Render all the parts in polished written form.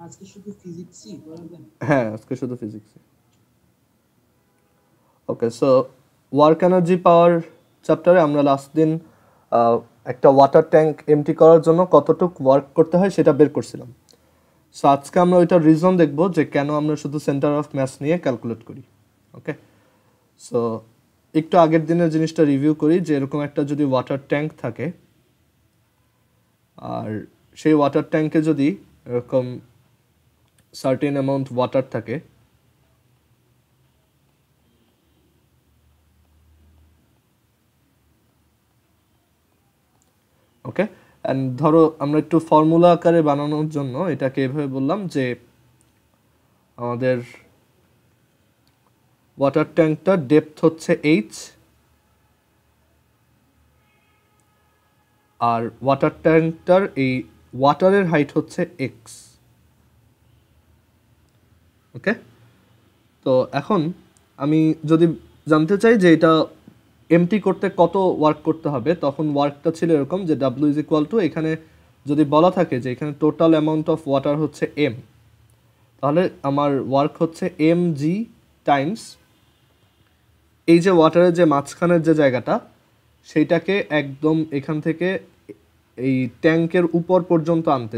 আজকে শুধু ফিজিক্সই পড়াবেন? হ্যাঁ, আজকে শুধু ফিজিক্স। ওকে, সো ওয়ার্ক এনার্জি পাওয়ার চ্যাপ্টারে আমরা লাস্ট দিন একটা ওয়াটার ট্যাঙ্ক এমটি করার জন্য কতটুকু ওয়ার্ক করতে হয় সেটা বের করছিলাম। সো আজকে আমরা ওইটার রিজন দেখব যে কেন আমরা শুধু সেন্টার অফ ম্যাস নিয়ে ক্যালকুলেট করি। ওকে, সো একটু আগের দিনের জিনিসটা রিভিউ করি যে এরকম একটা যদি ওয়াটার ট্যাঙ্ক থাকে আর সেই ওয়াটার ট্যাঙ্কে যদি এরকম সার্টেন অ্যামাউন্ট ওয়াটার থাকে, ওকে, অ্যান্ড ধরো আমরা একটু ফর্মুলা আকারে বানানোর জন্য এটাকে এভাবে বললাম যে আমাদের ওয়াটার ট্যাঙ্কটার ডেপথ হচ্ছে এইচ আর ওয়াটার ট্যাঙ্কটার এই ওয়াটারের হাইট হচ্ছে এক্স। ওকে, তো এখন আমি যদি জানতে চাই যে এটা এমটি করতে কত ওয়ার্ক করতে হবে, তখন ওয়ার্কটা ছিল এরকম যে ডাব্লিউ ইজ ইকুয়াল টু, এখানে যদি বলা থাকে যে এখানে টোটাল অ্যামাউন্ট অফ ওয়াটার হচ্ছে এম, তাহলে আমার ওয়ার্ক হচ্ছে এম জি টাইমস এই যে ওয়াটারের যে মাঝখানের যে জায়গাটা সেইটাকে একদম এখান থেকে এই ট্যাঙ্কের উপর পর্যন্ত আনতে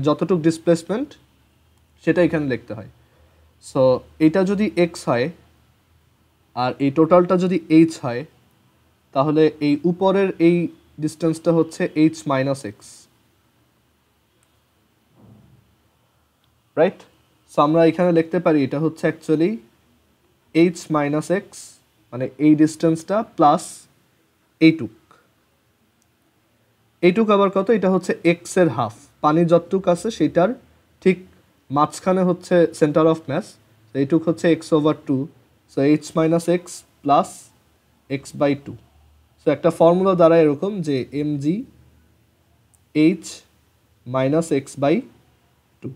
যতটুক ডিসপ্লেসমেন্ট সেটা এখানে লিখতে হয়। সো এটা যদি এক্স হয় আর এই টোটালটা যদি এইচ হয়, তাহলে এই উপরের এই ডিস্টেন্সটা হচ্ছে H minus x, right? So আমরা এখানে লিখতে পারি এটা হচ্ছে অ্যাকচুয়ালি এইচ মাইনাস এক্স, মানে এই ডিস্টেন্সটা প্লাস এইটুক। এইটুক আবার কত? এটা হচ্ছে এক্স এর হাফ। পানি যতটুক আছে সেটার ঠিক মাঝখানে হচ্ছে সেন্টার অফ ম্যাস, এইটুক হচ্ছে X over two. So H minus X plus X by two. So একটা ফর্মুলা দ্বারা এরকম যে M G H minus X by two,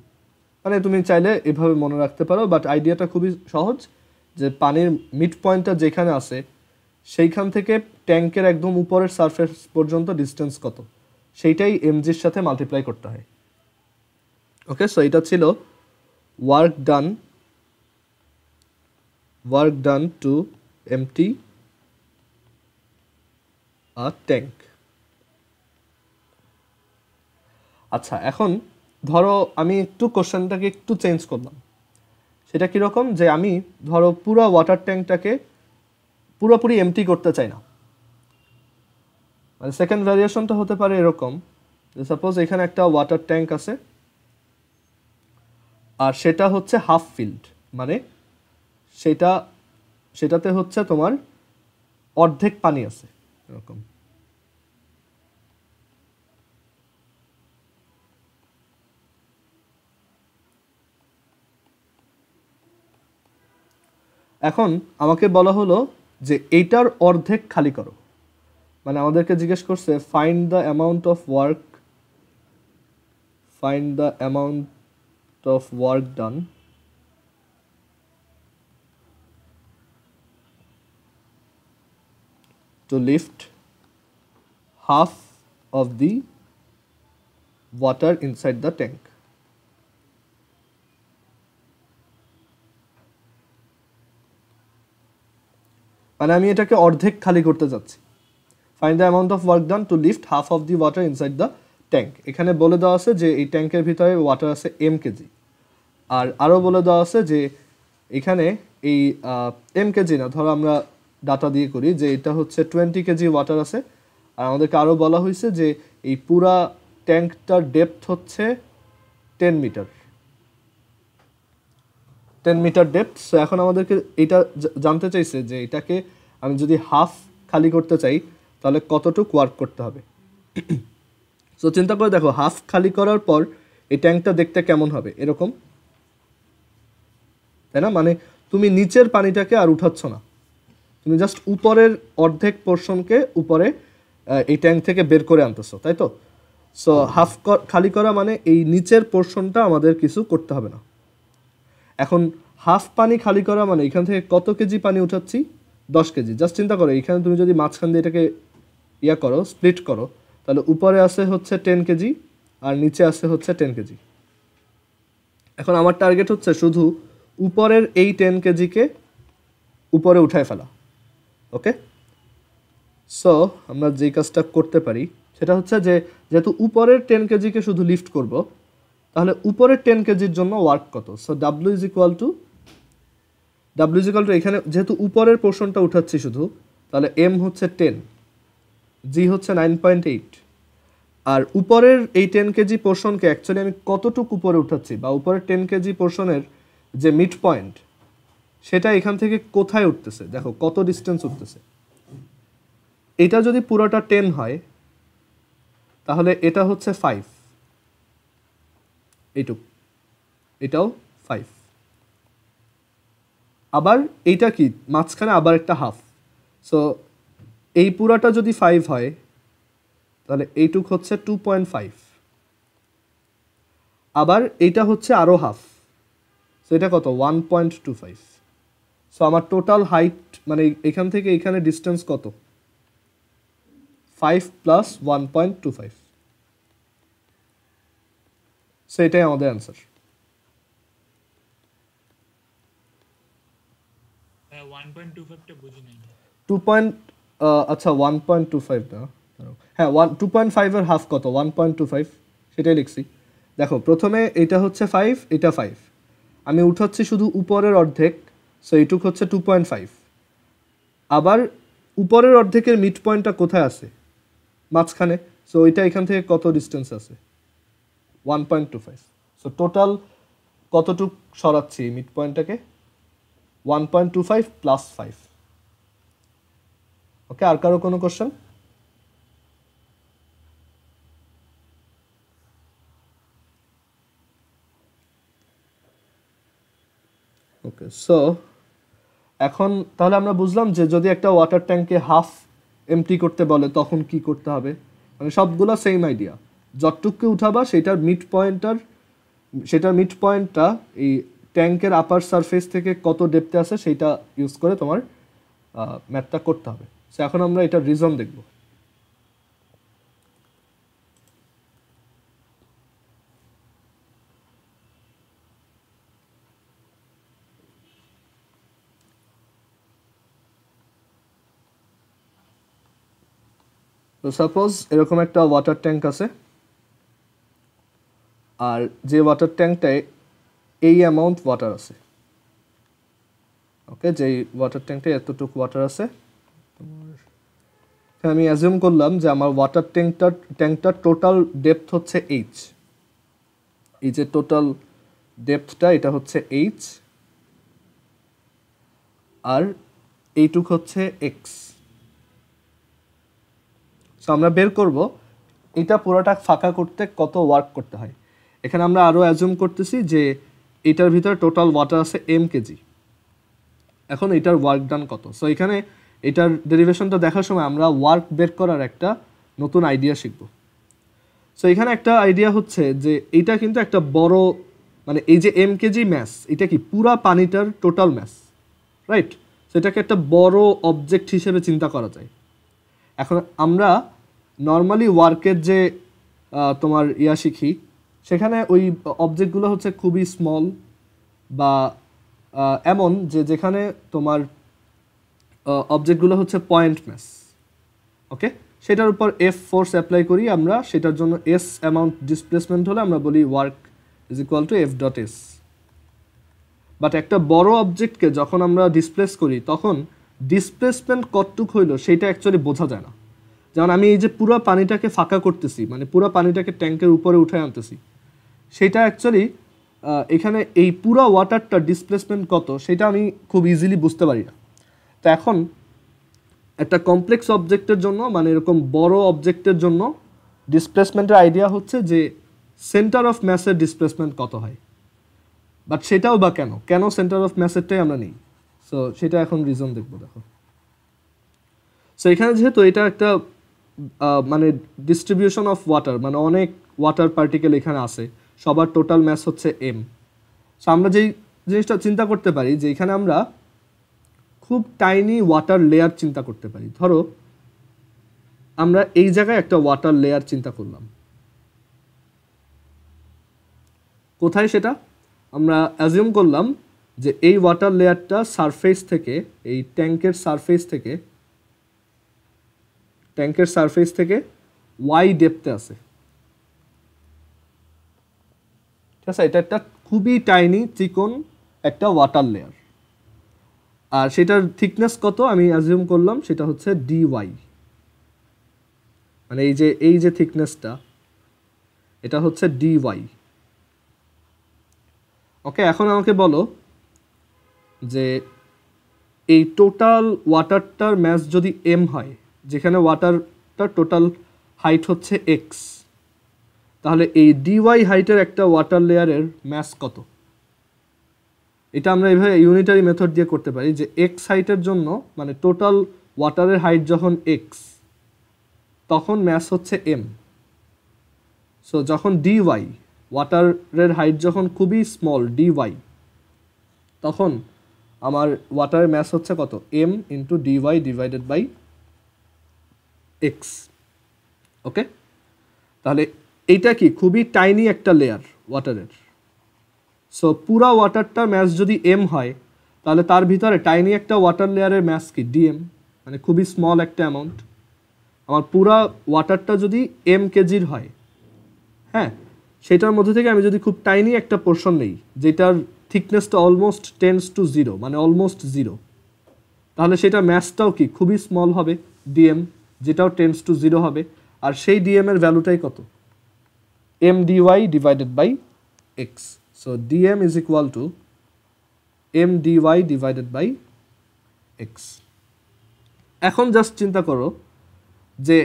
মানে তুমি চাইলে এভাবে মনে রাখতে পারো, বাট আইডিয়াটা খুবই সহজ যে পানির মিড পয়েন্টটা যেখানে আছে সেইখান থেকে ট্যাঙ্কের একদম উপরের সারফেস পর্যন্ত ডিস্টেন্স কত সেইটাই এমজির সাথে মাল্টিপ্লাই করতে হয়। ওকে, সো এটা ছিল work done to empty a tank. আচ্ছা, এখন ধরো আমি একটু কোশ্চেনটাকে একটু চেঞ্জ করলাম। সেটা কীরকম যে আমি ধরো পুরো ওয়াটার ট্যাঙ্কটাকে পুরোপুরি এমটি করতে চাই না। মানে সেকেন্ড ভ্যারিয়েশনটা হতে পারে এরকম যে সাপোজ এখানে একটা ওয়াটার ট্যাঙ্ক আছে আর সেটা হচ্ছে হাফ ফিল্ড, মানে সেটাতে হচ্ছে তোমার অর্ধেক পানি আছে এরকম। এখন আমাকে বলা হলো যে এইটার অর্ধেক খালি করো, মানে আমাদেরকে জিজ্ঞেস করছে find the amount of work done to lift half of the water inside the tank. মানে আমি এটাকে অর্ধেক খালি করতে যাচ্ছি। Find the amount of work done two lift half of the water inside the tank. এখানে বলে দেওয়া আছে যে এই ট্যাঙ্কের ভিতরে ওয়াটার আছে এম কেজি, আর আরও বলে দেওয়া আছে যে এখানে এই এম কেজি না, ধরো আমরা ডাটা দিয়ে করি যে এটা হচ্ছে 20 কেজি ওয়াটার আছে, আর আমাদেরকে আরও বলা হয়েছে যে এই পুরা ট্যাঙ্কটার ডেপথ হচ্ছে 10 মিটার ডেপথ। সো এখন আমাদেরকে এটা জানতে চাইছে যে এটাকে আমি যদি হাফ খালি করতে চাই তাহলে কতটুকু ওয়ার্ক করতে হবে। সো চিন্তা করে দেখো, হাফ খালি করার পর এই ট্যাঙ্কটা দেখতে কেমন হবে, এরকম, তাই না? মানে তুমি নিচের পানিটাকে আর উঠাচ্ছ না, তুমি জাস্ট উপরের অর্ধেক পোর্শনকে উপরে এই ট্যাঙ্ক থেকে বের করে আনতেছো, তাই তো? সো হাফ খালি করা মানে এই নিচের পোর্শনটা আমাদের কিছু করতে হবে না। এখন হাফ পানি খালি করা মানে এখান থেকে কত কেজি পানি উঠাচ্ছি? 10 কেজি। জাস্ট চিন্তা করো, এখানে তুমি যদি মাঝখান দিয়ে এটাকে স্প্লিট করো, তাহলে উপরে আসে হচ্ছে 10 কেজি আর নিচে আসে হচ্ছে 10 কেজি। এখন আমার টার্গেট হচ্ছে শুধু উপরের এই 10 কেজিকে উপরে উঠায় ফেলা। ওকে, সো আমরা যেই কাজটা করতে পারি সেটা হচ্ছে যে যেহেতু উপরের 10 কেজিকে শুধু লিফট করব, তাহলে উপরের 10 কেজির জন্য ওয়ার্ক কত? So W is equal two এখানে যেহেতু উপরের পোর্শনটা উঠাচ্ছি শুধু, তাহলে এম হচ্ছে 10, জি হচ্ছে 9.8, আর উপরের এই 10 কেজি পোর্শনকে অ্যাকচুয়ালি আমি কতটুকু উপরে উঠাচ্ছি, বা উপরের 10 কেজি পোর্শনের যে মিড পয়েন্ট সেটা এখান থেকে কোথায় উঠতেছে, দেখো কত ডিস্টেন্স উঠতেছে। এটা যদি পুরোটা 10 হয় তাহলে এটা হচ্ছে 5, এইটুকু, এটাও 5, আবার এইটা কি মাঝখানে আবার একটা হাফ। সো এই পুরাটা যদি 5 হয় তাহলে এইটুক হচ্ছে 2.5, আবার এইটা হচ্ছে আরও হাফ, সো এটা কত 1.25। সো আমার টোটাল হাইট মানে এখান থেকে এখানে ডিস্টেন্স কত? 5 প্লাস 1.25। সো এটাই আমাদের অ্যান্সার। 1.25টা বুঝি নাই। 1.25 না, হ্যাঁ 2.5 এর হাফ কত? 1.25, সেটাই লিখছি। দেখো প্রথমে এটা হচ্ছে 5, এটা 5, আমি উঠাচ্ছি শুধু উপরের অর্ধেক, সো এইটুক হচ্ছে 2.5। আবার উপরের অর্ধেকের মিড পয়েন্টটা কোথায় আছে? মাঝখানে, সো ওইটা এখান থেকে কত ডিস্টেন্স আছে? 1.25। সো টোটাল কতটুক সরাচ্ছি মিড পয়েন্টটাকে? 1.25 প্লাস 5। ওকে, আর কারো কোনো কোশ্চেন? ওকে, সো এখন তাহলে আমরা বুঝলাম যে যদি একটা ওয়াটার ট্যাঙ্কে হাফ এমটি করতে বলে তখন কি করতে হবে। মানে সবগুলো সেম আইডিয়া, যতটুকু উঠাবা সেটার মিড পয়েন্টটা এই ট্যাঙ্কের আপার সারফেস থেকে কত ডেপথে আছে সেইটা ইউজ করে তোমার ম্যাথটা করতে হবে। সো এখন আমরা এটার রিজন দেখব। তো সাপোজ এরকম একটা ওয়াটার ট্যাঙ্ক আছে, আর যে ওয়াটার ট্যাঙ্কটায় এই অ্যামাউন্ট ওয়াটার আছে। ওকে, যেই ওয়াটার ট্যাঙ্কটায় এতটুকু ওয়াটার আছে, আমি অ্যাজিউম করলাম যে আমার ওয়াটার ট্যাঙ্কটার টোটাল ডেপথ হচ্ছে এইচ। এই যে টোটাল ডেপথটা এটা হচ্ছে এইচ, আর এইটুক হচ্ছে এক্স। সো আমরা বের করব এটা পুরোটা ফাঁকা করতে কত ওয়ার্ক করতে হয়। এখানে আমরা আরও অ্যাজিউম করতেছি যে এটার ভিতরে টোটাল ওয়াটার আছে এম কেজি। এখন এটার ওয়ার্ক ডান কত? সো এখানে এটার ডেরিভেশনটা দেখার সময় আমরা ওয়ার্ক বের করার একটা নতুন আইডিয়া শিখব। সো এখানে একটা আইডিয়া হচ্ছে যে এটা কিন্তু একটা বড়, মানে এই যে এম কেজি ম্যাস, এটা কি পুরা পানিটার টোটাল ম্যাস, রাইট? সো এটাকে একটা বড় অবজেক্ট হিসেবে চিন্তা করা যায়। এখন আমরা নর্মালি ওয়ার্কের যে তোমার শিখি, সেখানে ওই অবজেক্টগুলো হচ্ছে খুবই স্মল, বা এমন যে যেখানে তোমার অবজেক্টগুলো হচ্ছে পয়েন্ট ম্যাস। ওকে, সেটার উপর এফ ফোর্স অ্যাপ্লাই করি আমরা, সেটার জন্য এস অ্যামাউন্ট ডিসপ্লেসমেন্ট হলে আমরা বলি work is equal two F dot S. But একটা বড় অবজেক্টকে যখন আমরা ডিসপ্লেস করি তখন ডিসপ্লেসমেন্ট কতটুক হইলো সেইটা অ্যাকচুয়ালি বোঝা যায় না। যেমন আমি এই যে পুরো পানিটাকে ফাঁকা করতেছি, মানে পুরো পানিটাকে ট্যাঙ্কের উপরে উঠে আনতেছি, সেটা অ্যাকচুয়ালি এখানে এই পুরো ওয়াটারটা ডিসপ্লেসমেন্ট কত সেটা আমি খুব ইজিলি বুঝতে পারি না। তো এখন একটা কমপ্লেক্স অবজেক্টের জন্য, মানে এরকম বড় অবজেক্টের জন্য ডিসপ্লেসমেন্টের আইডিয়া হচ্ছে যে সেন্টার অফ ম্যাসের ডিসপ্লেসমেন্ট কত হয়। বাট সেটাও বা কেন সেন্টার অফ ম্যাসেরটাই আমরা নিই। সো সেটা এখন রিজন দেখবো। দেখো, সো এখানে যেহেতু এটা একটা মানে ডিস্ট্রিবিউশন অফ ওয়াটার, মানে অনেক ওয়াটার পার্টিকেল এখানে আছে, সবার টোটাল ম্যাস হচ্ছে এম। সো আমরা যেই জিনিসটা চিন্তা করতে পারি যে এখানে আমরা খুব টাইনি ওয়াটার লেয়ার চিন্তা করতে পারি। ধরো আমরা এই জায়গায় একটা ওয়াটার লেয়ার চিন্তা করলাম, কোথায় সেটা? আমরা অ্যাজিউম করলাম যে এই ওয়াটার লেয়ারটা সারফেস থেকে, এই ট্যাঙ্কের সারফেস থেকে ওয়াই ডেপথে আছে। ঠিক আছে, এটা একটা খুবই টাইনি চিকন একটা ওয়াটার লেয়ার, আর সেটার থিকনেস কত আমি অ্যাজিউম করলাম সেটা হচ্ছে ডিওয়াই, মানে এই যে থিকনেসটা এটা হচ্ছে ডিওয়াই। ওকে, এখন আমাকে বলো যে এই টোটাল ওয়াটারটার ম্যাস যদি এম হয়, যেখানে ওয়াটারটার টোটাল হাইট হচ্ছে এক্স, তাহলে এই ডিওয়াই হাইটের একটা ওয়াটার লেয়ারের ম্যাস কত? এটা আমরা এইভাবে ইউনিটারি মেথড দিয়ে করতে পারি যে এক্স হাইটের জন্য, মানে টোটাল ওয়াটারের হাইট যখন এক্স, তখন ম্যাস হচ্ছে এম। সো যখন ডিওয়াই, ওয়াটারের হাইট যখন খুবই স্মল ডিওয়াই, তখন আমার ওয়াটারের ম্যাস হচ্ছে কত? M into dy divided by x. Okay, তাহলে এইটা কি খুবই টাইনি একটা লেয়ার ওয়াটারের। সো পুরা ওয়াটারটার ম্যাস যদি এম হয়, তাহলে তার ভিতরে টাইনি একটা ওয়াটার লেয়ারের ম্যাস কি? ডিএম, মানে খুবই স্মল একটা অ্যামাউন্ট। আমার পুরা ওয়াটারটা যদি এম কেজির হয়, হ্যাঁ, সেটার মধ্যে থেকে আমি যদি খুব টাইনি একটা পোর্শন নেই যেটার থিকনেসটা অলমোস্ট টেন্স টু জিরো, মানে অলমোস্ট জিরো, তাহলে সেটা ম্যাসটাও কি খুবই স্মল হবে, ডিএম, যেটাও টেন্স টু জিরো হবে। আর সেই ডিএম এর ভ্যালুটাই কত? M DY divided by X. So DM is equal to M DY divided by X. এখন জাস্ট চিন্তা করো যে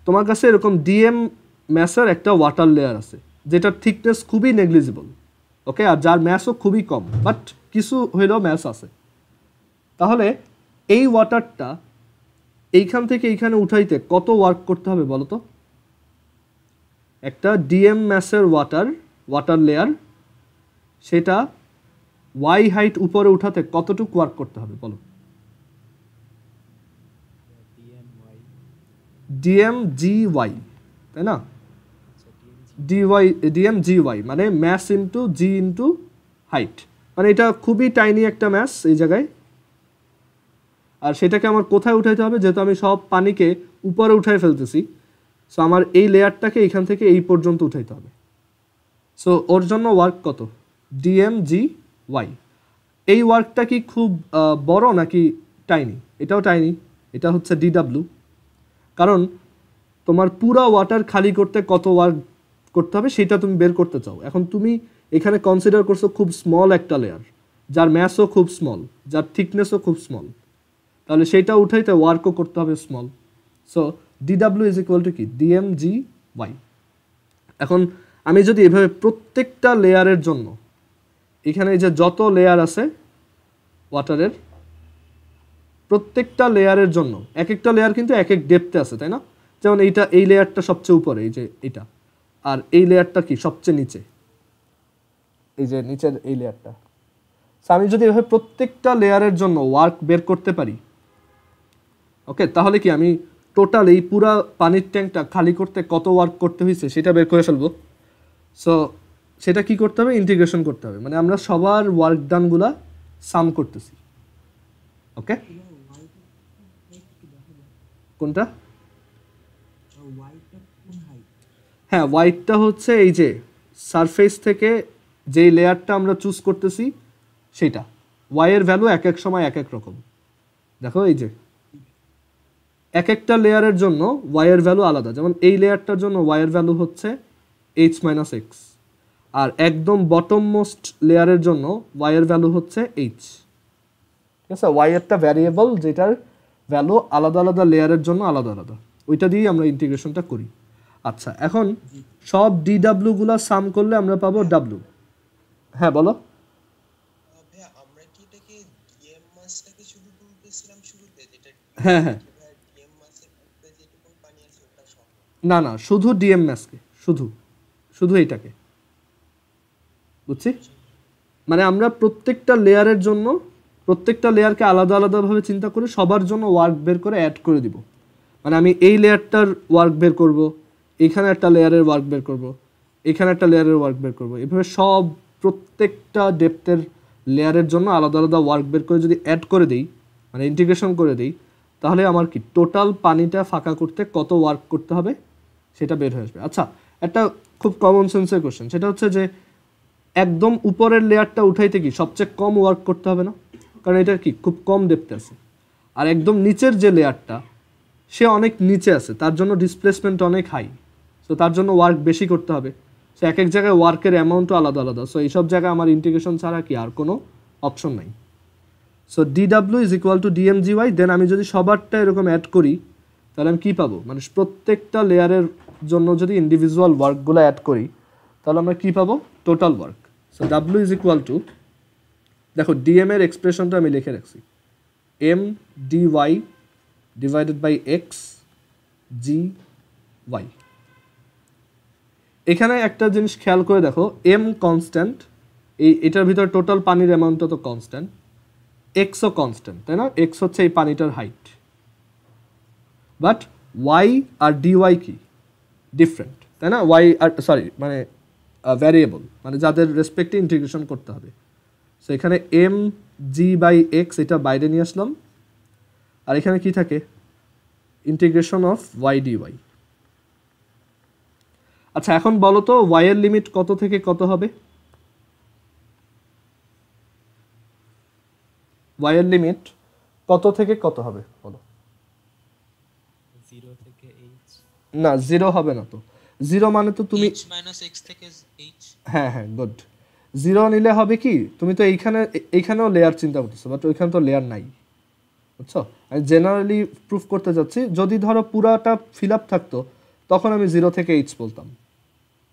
তোমার কাছে এরকম ডিএম ম্যাসের একটা ওয়াটার লেয়ার আছে যেটার থিকনেস খুবই নেগলিজিবল, ওকে, আর যার ম্যাসও খুবই কম, বাট কিছু হইলেও ম্যাস আছে। তাহলে এই ওয়াটারটা এইখান থেকে এইখানে উঠাইতে কত ওয়ার্ক করতে হবে বলো তো? একটা ডিএম ম্যাসের ওয়াটার লেয়ার, সেটা ওয়াই হাইট উপরে উঠাতে কতটুকু ওয়ার্ক করতে হবে বলো? ডিএম জি ওয়াই, তাই না? ডিএম জি ওয়াই মানে ম্যাস ইন্টু জি ইন্টু হাইট, মানে এটা খুবই টাইনি একটা ম্যাস এই জায়গায়। আর সেটাকে আমার কোথায় উঠাইতে হবে? যেহেতু আমি সব পানিকে উপরে উঠাই ফেলতেছি, সো আমার এই লেয়ারটাকে এইখান থেকে এই পর্যন্ত উঠাইতে হবে। সো ওর জন্য ওয়ার্ক কত? ডিএম জি ওয়াই। এই ওয়ার্কটা কি খুব বড় নাকি টাইনি? এটাও টাইনি, এটা হচ্ছে ডিডাব্লিউ। কারণ তোমার পুরো ওয়াটার খালি করতে কত ওয়ার্ক করতে হবে সেটা তুমি বের করতে চাও। এখন তুমি এখানে কনসিডার করছো খুব স্মল একটা লেয়ার, যার ম্যাসও খুব স্মল, যার থিকনেসও খুব স্মল, তাহলে সেইটা উঠাইতে ওয়ার্কও করতে হবে স্মল। সো ডিডাব্লিউ ইজ ইকুয়াল টু কি? ডিএম জি ওয়াই। এখন আমি যদি এভাবে প্রত্যেকটা লেয়ারের জন্য, এখানে যে যত লেয়ার আছে ওয়াটারের, প্রত্যেকটা লেয়ারের জন্য, এক একটা লেয়ার কিন্তু এক এক ডেপথে আছে, তাই না? যেমন এই লেয়ারটা সবচেয়ে উপরে, এই যে এটা, আর এই লেয়ারটা কি সবচেয়ে নিচে, এই যে নিচের এই লেয়ারটা। সো আমি যদি এভাবে প্রত্যেকটা লেয়ারের জন্য ওয়ার্ক বের করতে পারি, ওকে, তাহলে কি আমি টোটাল এই পুরা পানির ট্যাঙ্কটা খালি করতে কত ওয়ার্ক করতে হয়েছে সেটা বের করে ফেলবো। সো সেটা কি করতে হবে? ইন্টিগ্রেশন করতে হবে, মানে আমরা সবার ওয়ার্ক ডানগুলা সাম করতেছি। ওকে, কোনটা? হ্যাঁ, হোয়াইটটা হচ্ছে এই যে সারফেস থেকে যেই লেয়ারটা আমরা চুজ করতেছি সেটা। ওয়াইয়ের ভ্যালু এক এক সময় এক এক রকম। দেখো এই যে এক একটা লেয়ারের জন্য ওয়াইয়ের ভ্যালু আলাদা। যেমন এই লেয়ারটার জন্য ওয়াইয়ের ভ্যালু হচ্ছে এইচ মাইনাস এক্স, আর একদম বটম মোস্ট লেয়ারের জন্য ওয়াইয়ের ভ্যালু হচ্ছে এইচ। ঠিক আছে, ওয়াই একটা ভ্যারিয়েবল যেটার ভ্যালু আলাদা আলাদা লেয়ারের জন্য আলাদা আলাদা, ওইটা দিয়েই আমরা ইন্টিগ্রেশনটা করি। আচ্ছা, এখন সব ডিডাব্লিউ গুলা সাম করলে আমরা পাবো ডাব্লিউ। হ্যাঁ বলো। আমরা কি এটাকে ডিএম মাসটাকে শুধু তুলতেছিলাম শুরুতে, যেটা হ্যাঁ হ্যাঁ, ডিএম মাসের উপরে যেটুকু পানি আছে ওটা সহ? না না, শুধু ডিএম ম্যাসকে, শুধু এইটাকে, বুঝছি? মানে আমরা প্রত্যেকটা লেয়ারের জন্য, প্রত্যেকটা লেয়ারকে আলাদা আলাদাভাবে চিন্তা করে সবার জন্য ওয়ার্ক বের করে অ্যাড করে দিব। মানে আমি এই লেয়ারটার ওয়ার্ক বের করব, এখানে একটা লেয়ারের ওয়ার্ক বের করব, এখানে একটা লেয়ারের ওয়ার্ক বের করব, এভাবে সব প্রত্যেকটা ডেপথের লেয়ারের জন্য আলাদা আলাদা ওয়ার্ক বের করে যদি অ্যাড করে দিই, মানে ইন্টিগ্রেশন করে দিই, তাহলে আমার কি টোটাল পানিটা ফাঁকা করতে কত ওয়ার্ক করতে হবে সেটা বের হয়ে আসবে। আচ্ছা, একটা খুব কমন সেন্সের কোশ্চেন, সেটা হচ্ছে যে একদম উপরের লেয়ারটা উঠাইতে কি সবচেয়ে কম ওয়ার্ক করতে হবে না? কারণ এটা কি খুব কম ডেপথে আছে। আর একদম নিচের যে লেয়ারটা সে অনেক নিচে আছে, তার জন্য ডিসপ্লেসমেন্ট অনেক হাই, সো তার জন্য ওয়ার্ক বেশি করতে হবে। সো এক এক জায়গায় ওয়ার্কের অ্যামাউন্টও আলাদা আলাদা। সো এইসব জায়গায় আমার ইন্টিগ্রেশন ছাড়া কি আর কোনো অপশন নাই। So DW is equal two DMGY। দেন আমি যদি সবারটা এরকম অ্যাড করি তাহলে আমি কী পাবো, মানে প্রত্যেকটা লেয়ারের জন্য যদি ইন্ডিভিজুয়াল ওয়ার্কগুলো অ্যাড করি তাহলে আমরা কী পাবো, total work. So W is equal two, দেখো DM এর এক্সপ্রেশনটা আমি লিখে রাখছি, MDY ডিভাইডেড বাই XGY। এখানে একটা জিনিস খেয়াল করে দেখো, M কনস্ট্যান্ট, এটার ভিতরে টোটাল পানির অ্যামাউন্টটা তো কনস্ট্যান্ট, এক্সও কনস্ট্যান্ট, তাই না? এক্স হচ্ছে এই পানিটার হাইট, বাট ওয়াই আর ডিওয়াই কি ডিফারেন্ট, তাই না? ওয়াই আর সরি মানে ভ্যারিয়েবল, মানে যাদের রেসপেক্টে ইন্টিগ্রেশন করতে হবে। সো এখানে MG/X এটা বাইরে নিয়ে আসলাম, আর এখানে কি থাকে, ইন্টিগ্রেশন অফ ওয়াই ডিওয়াই। আচ্ছা, এখন বলো তো ওয়াই এর লিমিট কত থেকে কত হবে? ওয়াই এর লিমিট কত থেকে কত হবে বলো? 0 থেকে h, না, 0 হবে না তো। 0 মানে তো তুমি h minus x থেকে h। হ্যাঁ হ্যাঁ, গুড। 0 নিলে হবে কি, তুমি তো এইখানেও লেয়ার চিন্তা করতেছো, বাট ওইখানে তো লেয়ার নাই, বুঝছো? আমি জেনারেলি প্রুফ করতে যাচ্ছি, যদি ধরো পুরাটা ফিল আপ থাকতো তখন আমি 0 থেকে h বলতাম।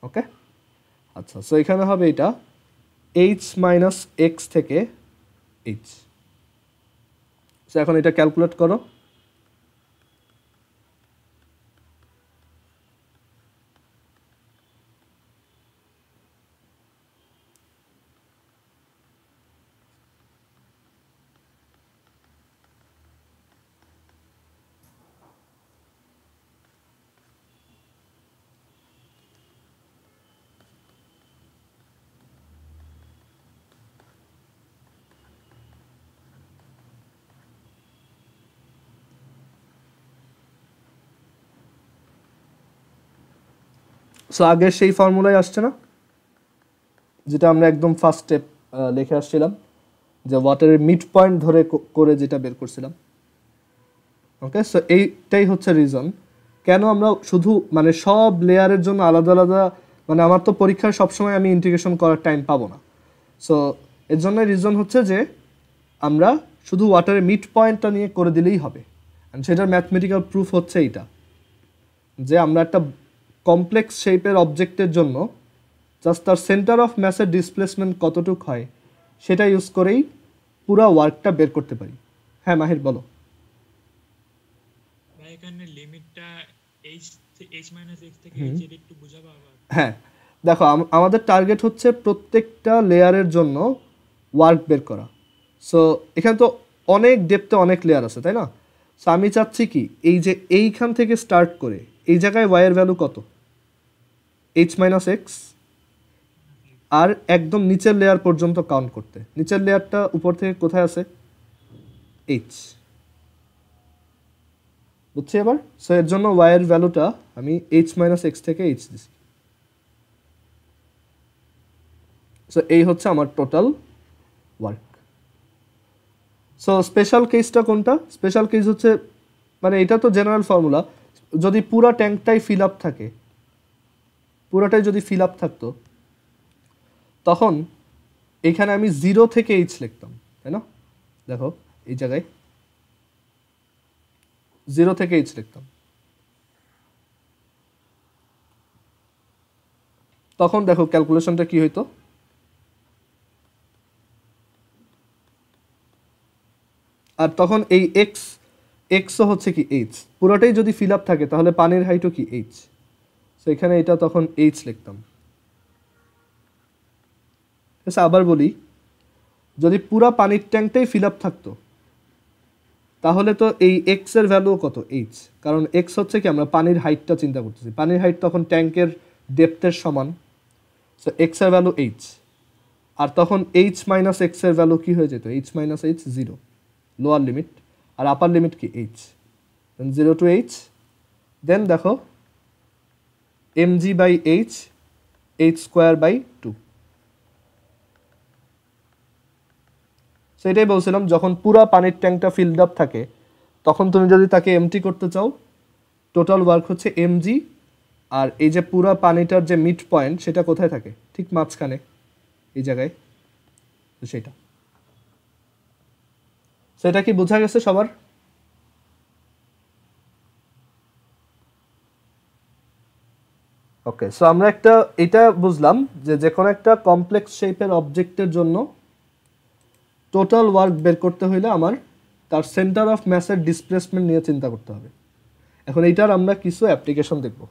ওকে, আচ্ছা, সো এখানে হবে এটা h মাইনাস x থেকে h। সো এখন এটা ক্যালকুলেট করো। সো আগের সেই ফর্মুলাই আসছে না, যেটা আমরা একদম ফার্স্ট স্টেপ লিখে আসছিলাম, যে ওয়াটারের মিড পয়েন্ট ধরে করে যেটা বের করছিলাম। ওকে, সো এইটাই হচ্ছে রিজন কেন আমরা শুধু মানে সব লেয়ারের জন্য আলাদা আলাদা, মানে আমার তো পরীক্ষায় সবসময় আমি ইন্টিগ্রেশন করার টাইম পাবো না। সো এর জন্য রিজন হচ্ছে যে আমরা শুধু ওয়াটারের মিড পয়েন্টটা নিয়ে করে দিলেই হবে। অ্যান্ড সেটার ম্যাথমেটিক্যাল প্রুফ হচ্ছে এইটা, যে আমরা একটা কমপ্লেক্স শেপের অবজেক্টের জন্য জাস্ট তার সেন্টার অফ ম্যাসের ডিসপ্লেসমেন্ট কতটুক হয় সেটা ইউজ করেই পুরো ওয়ার্কটা বের করতে পারি। হ্যাঁ মাহির বলো। ভাই এখানে লিমিটটা h minus x থেকে h এর একটু বুঝাবো আবার। হ্যাঁ দেখো, আমাদের টার্গেট হচ্ছে প্রত্যেকটা লেয়ারের জন্য ওয়ার্ক বের করা। সো এখানে তো অনেক ডেপথে অনেক লেয়ার আছে, তাই না? সো আমি চাচ্ছি কি, এই যে এইখান থেকে স্টার্ট করে এই জায়গায় ওয়াইয়ের ভ্যালু কত, h মাইনাস এক্স, আর একদম নিচের লেয়ার পর্যন্ত কাউন্ট করতে। নিচের লেয়ারটা উপর থেকে কোথায় আছে, h, বুঝছি এবার? সো এর জন্য ওয়াইয়ের ভ্যালুটা আমি h মাইনাস এক্স থেকে h দিছি। সো এই হচ্ছে আমার টোটাল ওয়ার্ক। সো স্পেশাল কেসটা কোনটা? স্পেশাল কেস হচ্ছে, মানে এটা তো জেনারেল ফর্মুলা, যদি পুরো ট্যাঙ্কটাই ফিল আপ থাকে, পুরোটাই যদি ফিল আপ থাকতো তখন এখানে আমি 0 থেকে h লিখতাম, তাই না? দেখো এই জায়গায় 0 থেকে h লিখতাম, তখন দেখো ক্যালকুলেশনটা কি হইতো, আর তখন এই এক্সও হচ্ছে কি h, পুরোটাই যদি ফিল আপ থাকে তাহলে পানির হাইটও কি h। সো এখানে এটা তখন h লিখতাম। আচ্ছা আবার বলি, যদি পুরো পানির ট্যাঙ্কটাই ফিল আপ থাকতো তাহলে তো এই এক্স এর ভ্যালু কত, h, কারণ এক্স হচ্ছে কি, আমরা পানির হাইটটা চিন্তা করতেছি, পানির হাইট তখন ট্যাঙ্কের ডেপথের সমান। সো এক্স এর ভ্যালু h, আর তখন এইচ মাইনাস এক্স এর ভ্যালু কি হয়ে যেত, h minus h 0 lower limit, আর আপার লিমিট কি h, then 0 to h, then দেখো mg by h h square by 2। So এটাই বলছিলাম, যখন পুরো পানির ট্যাঙ্কটা ফিল্ড আপ থাকে তখন তুমি যদি তাকে এমটি করতে চাও, টোটাল ওয়ার্ক হচ্ছে mg, আর এই যে পুরো পানিটার যে মিড পয়েন্ট সেটা কোথায় থাকে, ঠিক মাঝখানে এই জায়গায়, তো সেটা। সেটা কি বোঝা গেছে সবার? ওকে, সো আমরা এটা বুঝলাম যে কোনো একটা কমপ্লেক্স শেপের অবজেক্টের জন্য টোটাল ওয়ার্ক বের করতে হইলে আমার তার সেন্টার অফ ম্যাসের ডিসপ্লেসমেন্ট নিয়ে চিন্তা করতে হবে। এখন এইটার আমরা কিছু অ্যাপ্লিকেশন দেখব।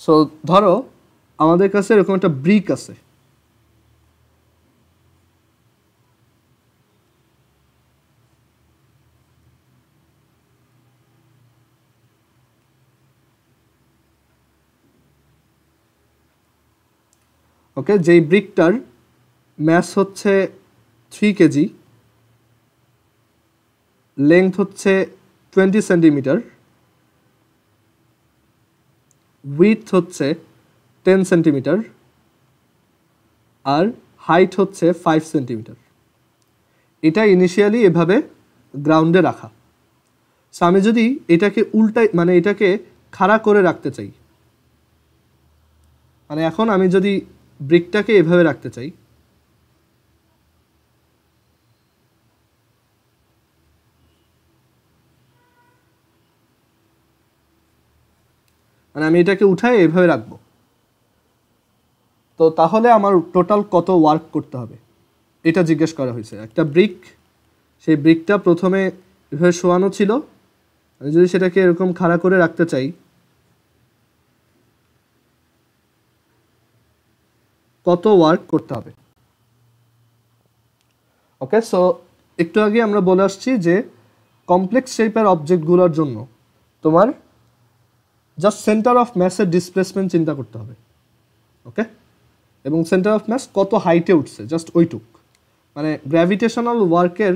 সো ধরো আমাদের কাছে এরকম একটা ব্রিক আছে, ওকে, যেই ব্রিকটার ম্যাস হচ্ছে 3 কেজি, লেংথ হচ্ছে 20 সেন্টিমিটার, উইথ হচ্ছে 10 সেন্টিমিটার, আর হাইট হচ্ছে 5 সেন্টিমিটার। এটা ইনিশিয়ালি এভাবে গ্রাউন্ডে রাখা। সো আমি যদি এটাকে উল্টাই, মানে এটাকে খাড়া করে রাখতে চাই, মানে এখন আমি যদি ব্রিকটাকে এভাবে রাখতে চাই, মানে আমি এটাকে উঠায় এভাবে রাখবো, তো তাহলে আমার টোটাল কত ওয়ার্ক করতে হবে এটা জিজ্ঞেস করা হয়েছে। একটা ব্রিক, সেই ব্রিকটা প্রথমে এভাবে শোয়ানো ছিল, আমি যদি সেটাকে এরকম খাড়া করে রাখতে চাই, কত ওয়ার্ক করতে হবে। ওকে, সো একটু আগে আমরা বলে আসছি যে কমপ্লেক্স শেপের অবজেক্টগুলোর জন্য তোমার জাস্ট সেন্টার অফ ম্যাসের ডিসপ্লেসমেন্ট চিন্তা করতে হবে। ওকে, এবং সেন্টার অফ ম্যাস কত হাইটে উঠছে জাস্ট ওইটুক, মানে গ্র্যাভিটেশনাল ওয়ার্কের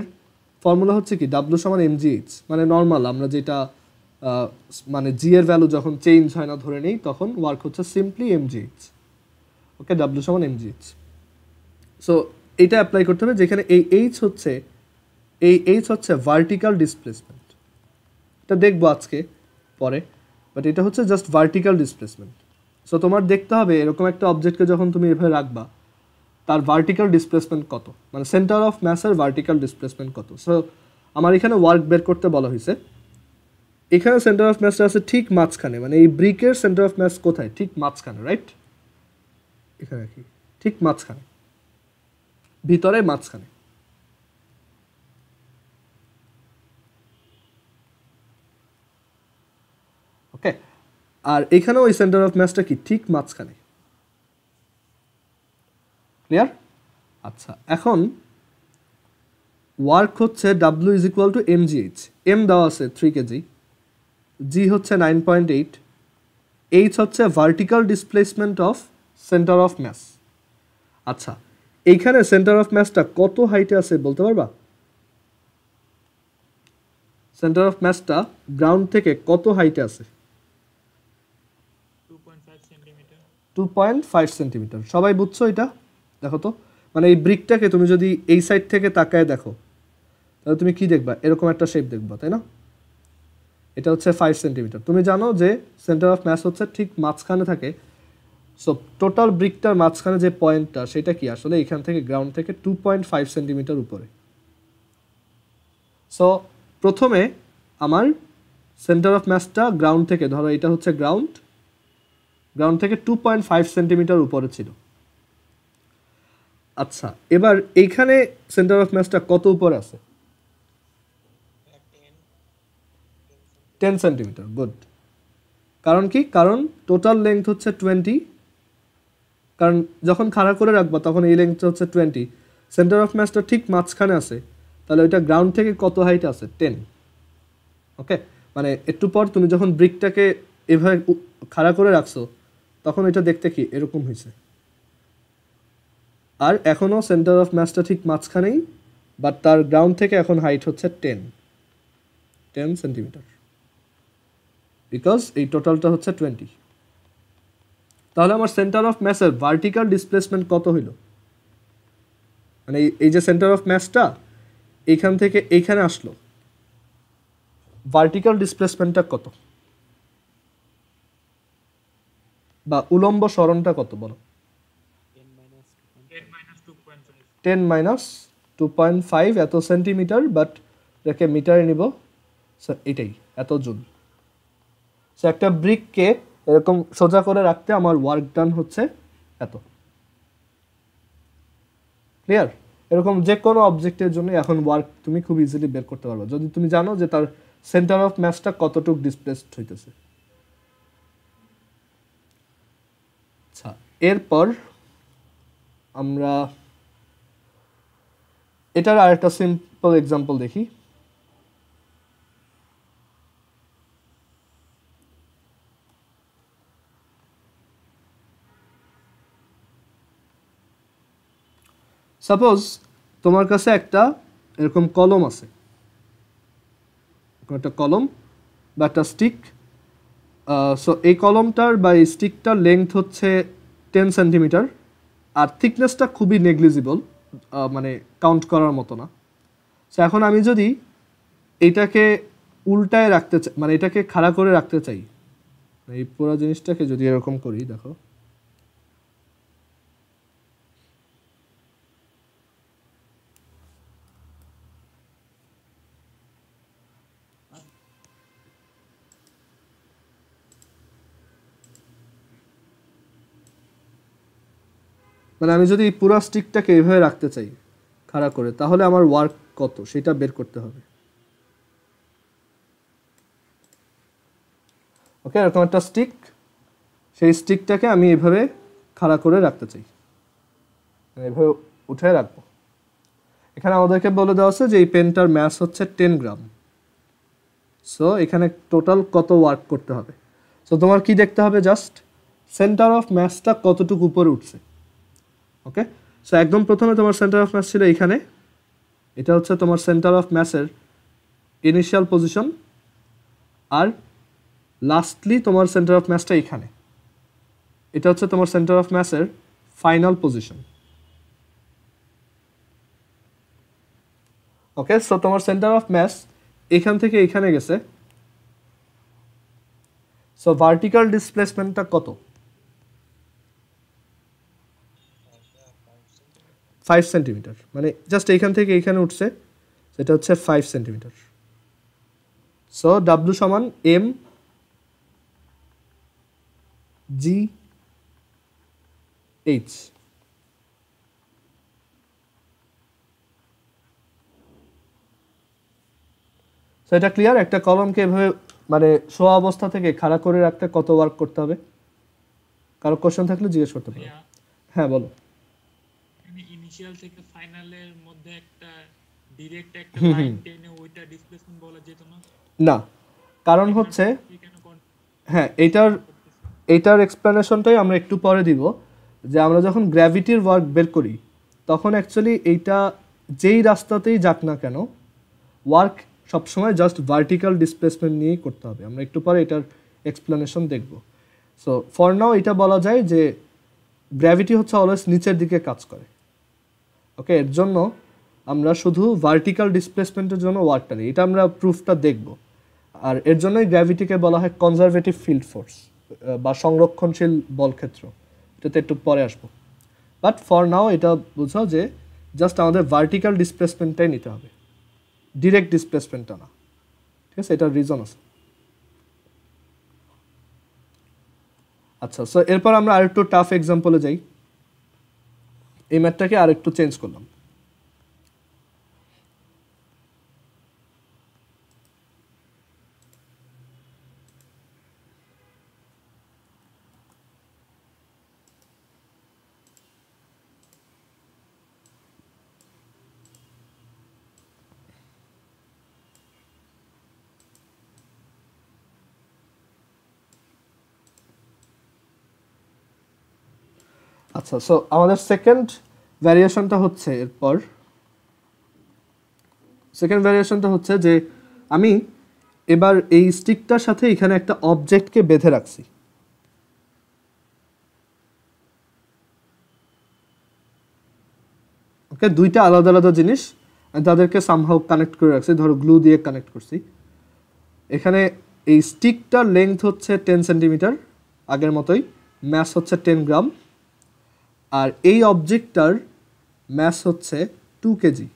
ফর্মুলা হচ্ছে কি ডাব্লু সমান mgh, মানে নর্মাল আমরা যেটা মানে জি এর ভ্যালু যখন চেঞ্জ হয় না ধরে নেই, তখন ওয়ার্ক হচ্ছে সিম্পলি mgh। ওকে, ডাব্লু সমান mgh। সো এটা অ্যাপ্লাই করতে হবে যেখানে এই এইচ হচ্ছে ভার্টিক্যাল ডিসপ্লেসমেন্ট, এটা দেখবো আজকে পরে, বাট এটা হচ্ছে জাস্ট ভার্টিক্যাল ডিসপ্লেসমেন্ট। সো তোমার দেখতে হবে এরকম একটা অবজেক্টকে যখন তুমি এভাবে রাখবা তার ভার্টিক্যাল ডিসপ্লেসমেন্ট কত, মানে সেন্টার অফ ম্যাসের ভার্টিক্যাল ডিসপ্লেসমেন্ট কত। সো আমার এখানে ওয়ার্ক বের করতে বলা হয়েছে, এখানে সেন্টার অফ ম্যাসটা আছে ঠিক মাঝখানে, মানে এই ব্রিকের সেন্টার অফ ম্যাস কোথায়, ঠিক মাঝখানে, রাইট, এখানে কি ঠিক মাঝখানে, ভিতরে মাঝখানে। ওকে, আর এখানে ওই সেন্টার অফ ম্যাসটা কি ঠিক মাঝখানে, ক্লিয়ার? আচ্ছা, এখন ওয়ার্ক হচ্ছে W is equal to mgh, M দেওয়া আছে 3 কেজি, জি হচ্ছে 9.8, এইচ হচ্ছে vertical displacement of centre of mass. আচ্ছা, এইখানে সেন্টার অফ ম্যাসটা কত হাইটে আছে বলতে পারবা? সেন্টার অফ ম্যাসটা গ্রাউন্ড থেকে কত হাইটে আছে? 2.5 সেন্টিমিটার। সবাই বুঝছো এটা? দেখো তো, মানে এই ব্রিকটাকে তুমি যদি এই সাইড থেকে তাকায় দেখো তাহলে তুমি কি দেখবা, এরকম একটা শেপ দেখবা, তাই না? এটা হচ্ছে 5 সেন্টিমিটার। তুমি জানো যে সেন্টার অফ ম্যাস হচ্ছে ঠিক মাঝখানে থাকে, সো টোটাল ব্রিকটার মাঝখানে যে পয়েন্টটা সেটা কি আসলে এখান থেকে গ্রাউন্ড থেকে 2.5 সেন্টিমিটার উপরে। সো প্রথমে আমার সেন্টার অফ ম্যাসটা গ্রাউন্ড থেকে, ধরো এটা হচ্ছে গ্রাউন্ড থেকে 2.5 সেন্টিমিটার উপরে ছিল। আচ্ছা, এবার এইখানে সেন্টার অফ ম্যাসটা কত উপরে আছে? 10 সেন্টিমিটার। গুড। কারণ কি? কারণ টোটাল লেন্থ হচ্ছে 20, কারণ যখন খাড়া করে রাখবা তখন এই লেন্থটা হচ্ছে 20, সেন্টার অফ ম্যাসটা ঠিক মাঝখানে আছে, তাহলে ওইটা গ্রাউন্ড থেকে কত হাইট আছে 10। ওকে, মানে একটু পর তুমি যখন ব্রিকটাকে এভাবে খাড়া করে রাখছো তখন এটা দেখতে কি এরকম হয়েছে। আর এখনও সেন্টার অফ ম্যাসটা ঠিক মাঝখানেই, বাট তার গ্রাউন্ড থেকে এখন হাইট হচ্ছে 10 সেন্টিমিটার, বিকজ এই টোটালটা হচ্ছে 20। তাহলে আমার সেন্টার অফ ম্যাসের ভার্টিক্যাল ডিসপ্লেসমেন্ট কত হইল? মানে এই যে সেন্টার অফ ম্যাসটা এইখান থেকে এইখানে আসলো, ভার্টিক্যাল ডিসপ্লেসমেন্টটা কত, বা উলম্ব সরণটা কত বলো? 10 মাইনাস 2.5 এত সেন্টিমিটার, বাট এটাকে মিটারে নিব, এটাই এত জুল। সো একটা ব্রিককে এরকম সোজা করে রাখতে আমার ওয়ার্ক ডান হচ্ছে এত। ক্লিয়ার? এরকম যে কোনো অবজেক্টের জন্য এখন ওয়ার্ক তুমি খুব ইজিলি বের করতে পারবে যদি তুমি জানো যে তার সেন্টার অফ ম্যাসটা কতটুকু ডিসপ্লেসড হইতেছে। আচ্ছা, এরপর আমরা এটার আরেকটা সিম্পল এক্সাম্পল দেখি। সাপোজ তোমার কাছে একটা এরকম কলম আছে, একটা কলম বা একটা স্টিক। সো এই কলমটার বা এই স্টিকটার লেংথ হচ্ছে 10 সেন্টিমিটার, আর থিকনেসটা খুবই নেগলিজিবল, মানে কাউন্ট করার মতো না। সো এখন আমি যদি এইটাকে উল্টায় রাখতে চাই, মানে এটাকে খাড়া করে রাখতে চাই, এই পুরো জিনিসটাকে যদি এরকম করি, দেখো মানে আমি যদি পুরো স্টিকটাকে এইভাবে রাখতে চাই খাড়া করে, তাহলে আমার ওয়ার্ক কত সেটা বের করতে হবে। ওকে, এরকম একটা স্টিক, সেই স্টিকটাকে আমি এভাবে খাড়া করে রাখতে চাই, এভাবে উঠে রাখবো। এখানে আমাদেরকে বলে দেওয়া আছে যে এই পেনটার ম্যাস হচ্ছে 10 গ্রাম। সো এখানে টোটাল কত ওয়ার্ক করতে হবে। সো তোমার কি দেখতে হবে, জাস্ট সেন্টার অফ ম্যাসটা কতটুকু উপরে উঠছে। ওকে, সো একদম প্রথমে তোমার সেন্টার অফ ম্যাস ছিল এইখানে, এটা হচ্ছে তোমার সেন্টার অফ ম্যাসের ইনিশিয়াল পজিশন, আর লাস্টলি তোমার সেন্টার অফ ম্যাসটা এখানে, এটা হচ্ছে তোমার সেন্টার অফ ম্যাসের ফাইনাল পজিশন। ওকে, সো তোমার সেন্টার অফ ম্যাস এখান থেকে এখানে গেছে। সো ভার্টিক্যাল ডিসপ্লেসমেন্টটা কত? 5 সেন্টিমিটার, মানে জাস্ট এইখান থেকে এইখানে উঠছে, সেটা হচ্ছে 5 সেন্টিমিটার। সো ডাব্লু সমান এম জি এইচ। সো এটা ক্লিয়ার? একটা কলমকে এভাবে মানে শোয়া অবস্থা থেকে খাড়া করে রাখতে কত ওয়ার্ক করতে হবে? কারো কোশ্চেন থাকলে জিজ্ঞেস করতে পারো। হ্যাঁ বলো। ইনিশিয়াল থেকে ফাইনালের মধ্যে একটা ডিরেক্ট একটা লাইন টেনে ওইটা ডিসপ্লেসমেন্ট বলা যেত না? না, কারণ হচ্ছে হ্যাঁ এইটার এক্সপ্লেনেশনটাই আমরা একটু পরে দিব, যে আমরা যখন গ্র্যাভিটির ওয়ার্ক বের করি তখন অ্যাকচুয়ালি এইটা যেই রাস্তাতেই যাক না কেন ওয়ার্ক সবসময় জাস্ট ভার্টিক্যাল ডিসপ্লেসমেন্ট নিয়েই করতে হবে। আমরা একটু পরে এটার এক্সপ্লেনেশন দেখব। সো ফর নাও এটা বলা যায় যে গ্র্যাভিটি হচ্ছে অলওয়েজ নিচের দিকে কাজ করে। ওকে, এর জন্য আমরা শুধু ভার্টিক্যাল ডিসপ্লেসমেন্টের জন্য ওয়ার্কটা নিই, এটা আমরা প্রুফটা দেখব। আর এর জন্যই গ্র্যাভিটিকে বলা হয় কনজারভেটিভ ফিল্ড ফোর্স বা সংরক্ষণশীল বলক্ষেত্র, এটাতে একটু পরে আসবো। বাট ফর নাও এটা বুঝাও যে জাস্ট আমাদের ভার্টিক্যাল ডিসপ্লেসমেন্টটাই নিতে হবে, ডিরেক্ট ডিসপ্লেসমেন্টটা না। ঠিক আছে, এটার রিজন আছে। আচ্ছা, সো এরপর আমরা আরেকটু টাফ এক্সাম্পলে যাই। এই ম্যাথটাকে আরেকটু চেঞ্জ করলাম। আচ্ছা, সো আমাদের সেকেন্ড ভ্যারিয়েশনটা হচ্ছে এরপর সেকেন্ড ভ্যারিয়েশনটা হচ্ছে যে আমি এবার এই স্টিকটার সাথে এখানে একটা অবজেক্টকে বেঁধে রাখছি। ওকে, দুইটা আলাদা আলাদা জিনিস আমি তাদেরকে সামহাউ কানেক্ট করে রাখছি, ধরো গ্লু দিয়ে কানেক্ট করছি। এখানে এই স্টিকটার লেন্থ হচ্ছে 10 সেন্টিমিটার, আগের মতোই, ম্যাস হচ্ছে 10 গ্রাম, আর এই অবজেক্টটার ম্যাস হচ্ছে 2 কেজি।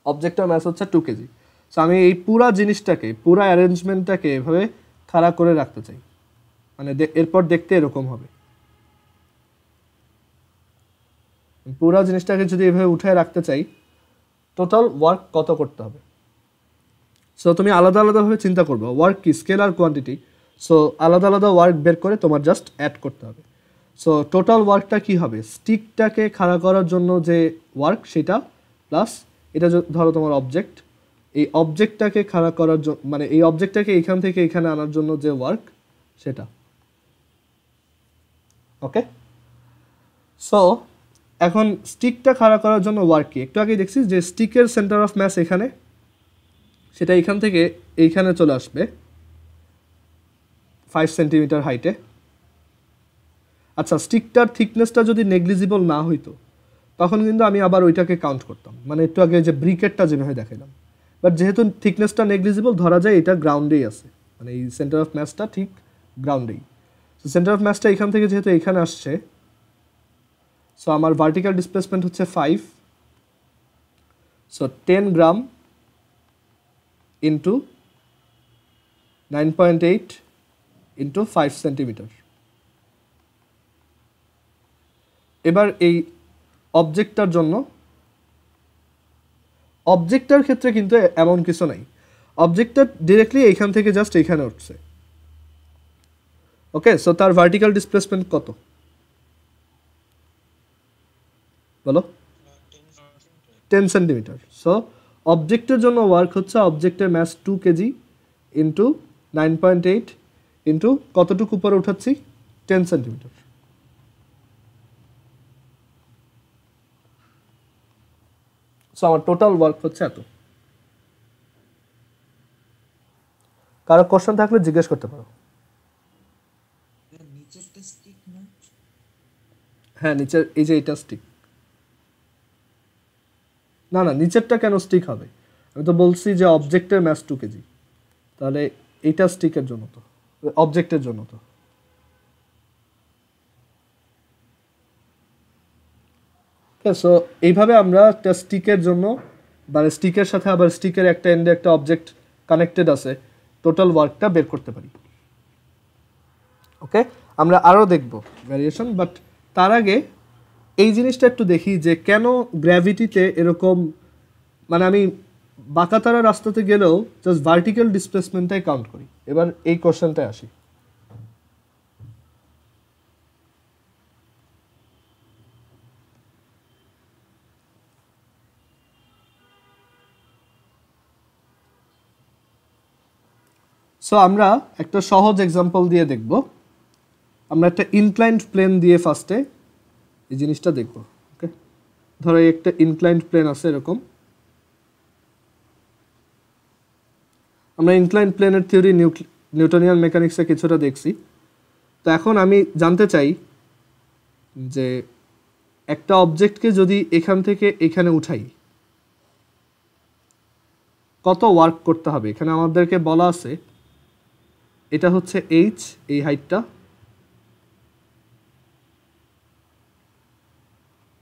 অবজেক্টটার ম্যাস হচ্ছে 2 কেজি। সো আমি এই পুরা জিনিসটাকে, পুরা অ্যারেঞ্জমেন্টটাকে এভাবে খাড়া করে রাখতে চাই, মানে এরপর দেখতে এরকম হবে। পুরা জিনিসটাকে যদি এভাবে উঠে রাখতে চাই, টোটাল ওয়ার্ক কত করতে হবে? সো তুমি আলাদা আলাদাভাবে চিন্তা করবে ওয়ার্ক কি, স্কেল আর কোয়ান্টিটি। সো আলাদা আলাদা ওয়ার্ক বের করে তোমার জাস্ট অ্যাড করতে হবে। সো টোটাল ওয়ার্কটা কি হবে? স্টিকটাকে খাড়া করার জন্য যে ওয়ার্ক সেটা, প্লাস এটা ধরো তোমার অবজেক্ট, এই অবজেক্টটাকে খাড়া করার জন্য, মানে এই অবজেক্টটাকে এখান থেকে এখানে আনার জন্য যে ওয়ার্ক সেটা। ওকে, সো এখন স্টিকটা খাড়া করার জন্য ওয়ার্ক কি? একটু আগেই দেখছি যে স্টিকের সেন্টার অফ ম্যাস এখানে, সেটা এখান থেকে এইখানে চলে আসবে 5 সেন্টিমিটার হাইটে। আচ্ছা, স্টিকটার থিকনেসটা যদি নেগলিজিবল না হইতো তখন কিন্তু আমি আবার ওইটাকে কাউন্ট করতাম, মানে একটু আগে যে ব্রিকেটটা যেভাবে দেখালাম। বাট যেহেতু থিকনেসটা নেগলিজিবল, ধরা যায় এটা গ্রাউন্ডেই আছে, মানে এই সেন্টার অফ ম্যাসটা ঠিক গ্রাউন্ডেই। সো সেন্টার অফ ম্যাসটা এখান থেকে যেহেতু এখানে আসছে, সো আমার ভার্টিক্যাল ডিসপ্লেসমেন্ট হচ্ছে 5। So 10 gram into 9.8 into 5 centimetre. এবার এই অবজেক্টটার জন্য, অবজেক্টটার ক্ষেত্রে কিন্তু এমন কিছু নাই, অবজেক্টটা ডিরেক্টলি এইখান থেকে জাস্ট এইখানে উঠছে। ওকে, সো তার ভার্টিক্যাল ডিসপ্লেসমেন্ট কত বলো? 10 সেন্টিমিটার। সো অবজেক্টের জন্য ওয়ার্ক হচ্ছে, অবজেক্টের ম্যাস 2 কেজি ইন্টু 9.8 ইন্টু কতটুকু উপরে উঠাচ্ছি? 10 সেন্টিমিটার। সো আমার টোটাল ওয়ার্ক হচ্ছে এত। কারো কোশ্চেন থাকলে জিজ্ঞেস করতে পারো। নিচেরটা স্টিক না? হ্যাঁ, নিচের এই যে এটা স্টিক। না না, নিচেরটা কেন স্টিক হবে? আমি তো বলছি যে অবজেক্টের ম্যাস 2 কেজি, তাহলে এইটা স্টিকের জন্য, তো অবজেক্টের জন্য তো। সো এইভাবে আমরা একটা স্টিকের জন্য, মানে স্টিকের সাথে আবার স্টিকের একটা এন্ডে একটা অবজেক্ট কানেক্টেড আছে, টোটাল ওয়ার্কটা বের করতে পারি। ওকে, আমরা আরও দেখব ভ্যারিয়েশন, বাট তার আগে এই জিনিসটা একটু দেখি যে কেন গ্র্যাভিটিতে এরকম, মানে আমি বাঁকাতারা রাস্তাতে গেলেও জাস্ট ভার্টিক্যাল ডিসপ্লেসমেন্টটাই কাউন্ট করি। এবার এই কোশ্চেনটায় আসি। সো আমরা একটা সহজ এক্সাম্পল দিয়ে দেখব। আমরা একটা ইনক্লাইন্ড প্লেন দিয়ে ফার্স্টে এই জিনিসটা দেখব। ওকে, ধরো একটা ইনক্লাইন্ড প্লেন আছে এরকম। আমরা ইনক্লাইন্ড প্লেনের থিওরি নিউটনিয়ান মেকানিক্সে কিছুটা দেখছি। তো এখন আমি জানতে চাই যে একটা অবজেক্টকে যদি এখান থেকে এখানে উঠাই কত ওয়ার্ক করতে হবে। এখানে আমাদেরকে বলা আছে এটা হচ্ছে এইচ, এই হাইটটা,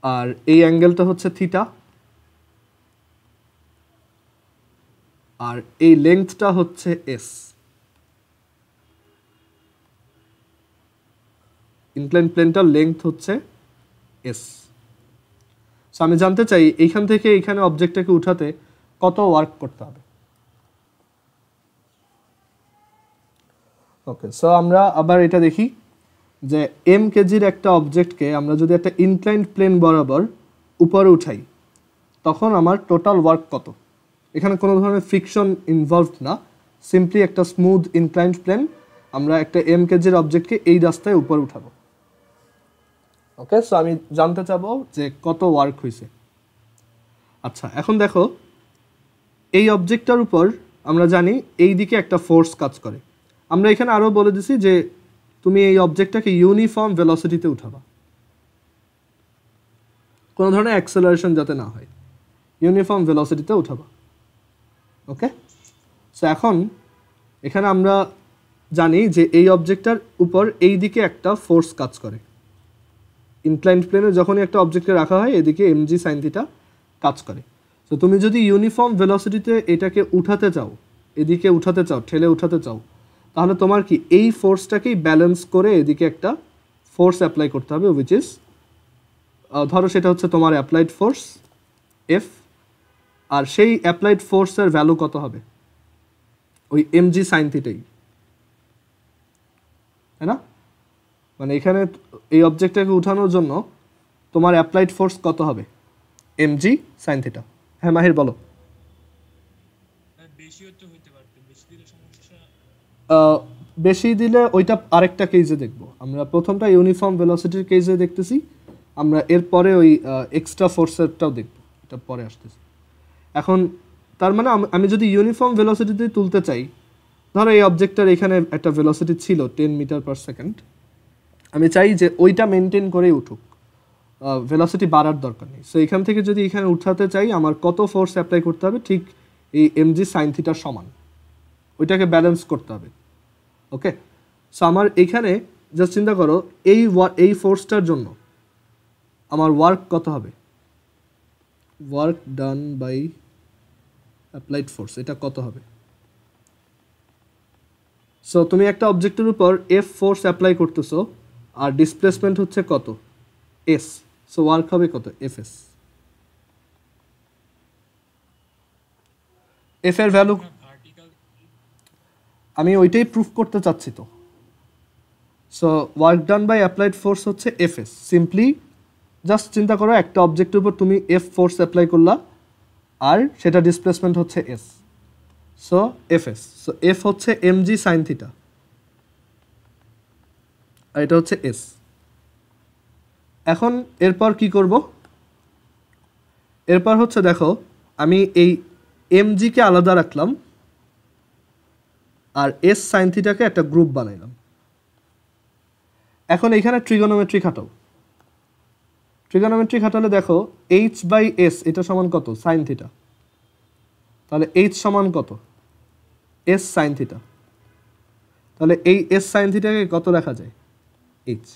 আর এই অ্যাঙ্গেলটা হচ্ছে থিটা, আর এই লেন্থটা হচ্ছে এস। ইনক্লাইন্ড প্লেনটার লেন্থ হচ্ছে এস। সো আমি জানতে চাই এইখান থেকে এইখানে অবজেক্টটাকে উঠাতে কত ওয়ার্ক করতে হবে। ওকে, সো আমরা আবার এটা দেখি যে এম কেজির একটা অবজেক্টকে আমরা যদি একটা ইনক্লাইন্ড প্লেন বরাবর উপরে উঠাই তখন আমার টোটাল ওয়ার্ক কত। এখানে কোনো ধরনের ফ্রিকশন ইনভলভড না, সিম্পলি একটা স্মুথ ইনক্লাইন্ড প্লেন, আমরা একটা এম কেজির অবজেক্টকে এই রাস্তায় উপরে উঠাবো। ওকে, সো আমি জানতে চাবো যে কত ওয়ার্ক হয়েছে। আচ্ছা, এখন দেখো এই অবজেক্টটার উপর আমরা জানি এই দিকে একটা ফোর্স কাজ করে। আমরা এখানে আরও বলে দিছি যে তুমি এই অবজেক্টটাকে ইউনিফর্ম ভেলোসিটিতে উঠাবা, কোনো ধরনের অ্যাক্সেলারেশন যাতে না হয়, ইউনিফর্ম ভেলোসিটিতে উঠাবা। ওকে, সো এখন এখানে আমরা জানি যে এই অবজেক্টটার উপর এই দিকে একটা ফোর্স কাজ করে। ইনক্লাইন্ড প্লেনে যখনই একটা অবজেক্টকে রাখা হয় এদিকে এমজি সাইন থিটা কাজ করে। তো তুমি যদি ইউনিফর্ম ভেলোসিটিতে এটাকে উঠাতে চাও, এদিকে উঠাতে চাও, ঠেলে উঠাতে চাও, তাহলে তোমার কি এই ফোর্সটাকেই ব্যালেন্স করে এদিকে একটা ফোর্স অ্যাপ্লাই করতে হবে, উইচ ইজ ধরো সেটা হচ্ছে তোমার অ্যাপ্লাইড ফোর্স এফ, আর সেই অ্যাপ্লাইড ফোর্সের ভ্যালু কত হবে? ওই এমজি সাইন থিটাই, তাই না? মানে এখানে এই অবজেক্টটাকে উঠানোর জন্য তোমার অ্যাপ্লাইড ফোর্স কত হবে? MG sine theta. হ্যাঁ মাহির বলো। বেশিও তো হইতে পারতো, বেশি দিলে সমস্যা। বেশি দিলে ওইটা আরেকটা কেসে দেখব আমরা। প্রথমটা ইউনিফর্ম ভেলোসিটির কেসে দেখতেছি আমরা, এরপরে ওই এক্সট্রা ফোর্সেরটাও দেখব, এটা পরে আসতেছি। এখন তার মানে আমি যদি ইউনিফর্ম ভেলোসিটিতে তুলতে চাই, ধরো এই অবজেক্টটার এখানে একটা ভেলোসিটি ছিল 10 মিটার পার সেকেন্ড, আমি চাই যে ওইটা মেনটেন করেই উঠুক, ভেলোসিটি বাড়ার দরকার নেই। সো এখান থেকে যদি এখানে উঠাতে চাই আমার কত ফোর্স অ্যাপ্লাই করতে হবে? ঠিক এই এমজি সাইন থিটার সমান, ওইটাকে ব্যালেন্স করতে হবে। ওকে, সো আমার এখানে জাস্ট চিন্তা করো এই ফোর্সটার জন্য আমার ওয়ার্ক কত হবে? Work done by applied force, এটা কত হবে? সো তুমি একটা অবজেক্টের উপর এফ ফোর্স অ্যাপ্লাই করতেছো আর ডিসপ্লেসমেন্ট হচ্ছে কত? এস। সো ওয়ার্ক হবে কত? F S. এফ এর ভ্যালু আমি ওইটাই প্রুফ করতে চাচ্ছি। তো so work done by applied force হচ্ছে এফ এস। সিম্পলি জাস্ট চিন্তা করো একটা অবজেক্টের উপর তুমি এফ ফোর্স অ্যাপ্লাই করলা আর সেটা ডিসপ্লেসমেন্ট হচ্ছে S, so F S. So F হচ্ছে এমজি সাইন থিটা আর এটা হচ্ছে এস। এখন এরপর কি করব? এরপর হচ্ছে দেখো আমি এই এমজিকে আলাদা রাখলাম আর এস সাইন থিটাকে একটা গ্রুপ বানাইলাম। এখন এখানে ট্রিগোনোমেট্রি খাটাও। ট্রিগোনোমেট্রি খাটালে দেখো এইচ বাই এস এটা সমান কত? Sine theta. তাহলে এইচ সমান কত? S sine theta. তাহলে এই এস সাইন থিটাকে কত রাখা যায়? এইচ।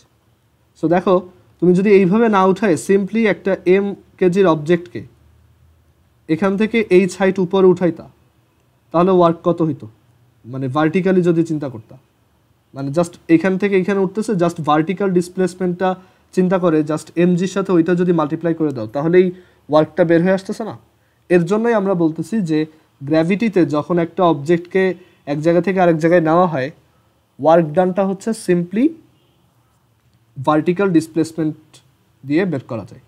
সো দেখো তুমি যদি এইভাবে না উঠায় সিম্পলি একটা এম কেজির অবজেক্টকে এখান থেকে এইচ হাইট উপরে উঠাইতা, তাহলে ওয়ার্ক কত হইতো? মানে ভার্টিক্যালি যদি চিন্তা করতা, মানে জাস্ট এখান থেকে এখানে উঠতেছে, জাস্ট ভার্টিক্যাল ডিসপ্লেসমেন্টটা চিন্তা করে জাস্ট এমজির সাথে ওইটা যদি মাল্টিপ্লাই করে দাও তাহলেই ওয়ার্কটা বের হয়ে আসতেছে না? এর জন্যই আমরা বলতেছি যে গ্র্যাভিটিতে যখন একটা অবজেক্টকে এক জায়গা থেকে আরেক জায়গায় নেওয়া হয়, ওয়ার্ক ডানটা হচ্ছে সিম্পলি ভার্টিক্যাল ডিসপ্লেসমেন্ট দিয়ে বের করা যায়।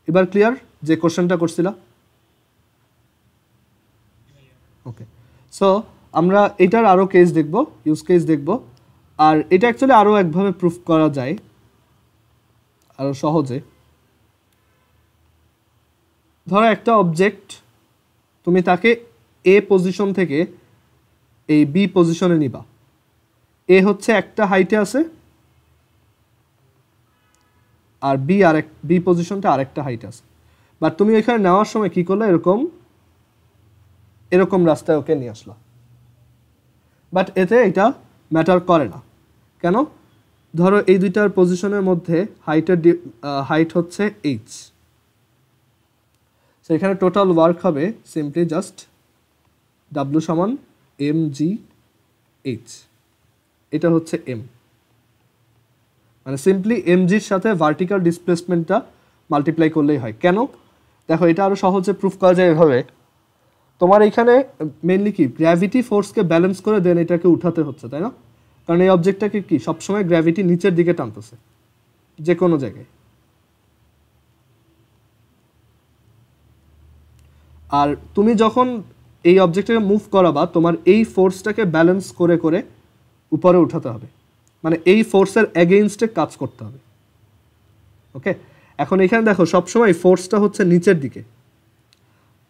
এবার ক্লিয়ার যে কোশ্চেনটা করছিলা? ওকে, সো আমরা এটার আরও কেস দেখব, ইউজ কেস দেখব। আর এটা অ্যাকচুয়ালি আরও একভাবে প্রুফ করা যায় আরও সহজে। ধরো একটা অবজেক্ট তুমি তাকে এ পজিশন থেকে এই বি পজিশনে নিবা। এ হচ্ছে একটা হাইটে আছে আর বি পজিশনটা আরেকটা হাইটে আছে। বাট তুমি এখানে নেওয়ার সময় কি করলে? এরকম রাস্তায় ওকে নিয়ে আসলা। বাট এতে এটা ম্যাটার করে না। কেন? ধরো এই দুইটার পজিশনের মধ্যে হাইট হচ্ছে এইচ, সো এখানে টোটাল ওয়ার্ক হবে সিম্পলি জাস্ট ডাব্লু সমান এম জি এইচ। এটা হচ্ছে এম, মানে সিম্পলি এমজির সাথে ভার্টিক্যাল ডিসপ্লেসমেন্টটা মাল্টিপ্লাই করলেই হয়। কেন? দেখো এটা আরও সহজে প্রুফ করা যায় এভাবে। তোমার এইখানে মেনলি কি গ্র্যাভিটি ফোর্সকে ব্যালেন্স করে দেন এটাকে উঠাতে হচ্ছে, তাই না? কারণ এই অবজেক্টটাকে কি সবসময় গ্র্যাভিটি নিচের দিকে টানতেছে যে কোনো জায়গায়। আর তুমি যখন এই অবজেক্টটাকে মুভ করাবা তোমার এই ফোর্সটাকে ব্যালেন্স করে করে উপরে উঠাতে হবে, মানে এই ফোর্সের এগেইনস্টে কাজ করতে হবে। ওকে, এখন এখানে দেখো সবসময় ফোর্সটা হচ্ছে নিচের দিকে,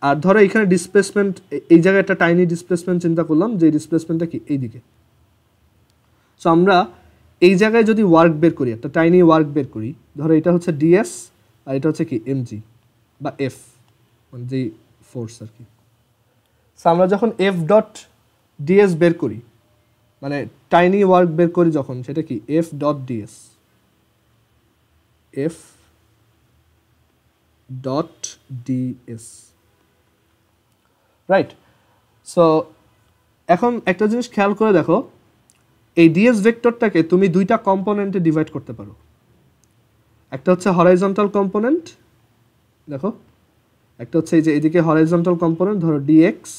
আর ধরো এখানে ডিসপ্লেসমেন্ট, এই জায়গায় একটা টাইনি ডিসপ্লেসমেন্ট চিন্তা করলাম, যে ডিসপ্লেসমেন্টটা কি এই দিকে। সো আমরা এই জায়গায় যদি ওয়ার্ক বের করি, একটা টাইনি ওয়ার্ক বের করি, ধরো এটা হচ্ছে ডিএস আর এটা হচ্ছে কি এমজি বা এফ, মানে যেই ফোর্স আর কি। সো আমরা যখন এফ ডট ডিএস বের করি, মানে টাইনি ওয়ার্ক বের করি যখন, সেটা কি F dot DS, F dot DS, right. So এখন একটা জিনিস খেয়াল করে দেখো, এই ডিএস ভেক্টরটাকে তুমি দুইটা কম্পোনেন্টে ডিভাইড করতে পারো। একটা হচ্ছে হরাইজন্টাল কম্পোনেন্ট, দেখো একটা হচ্ছে এই যে এদিকে হরাইজন্টাল কম্পোনেন্ট ধরো ডিএক্স,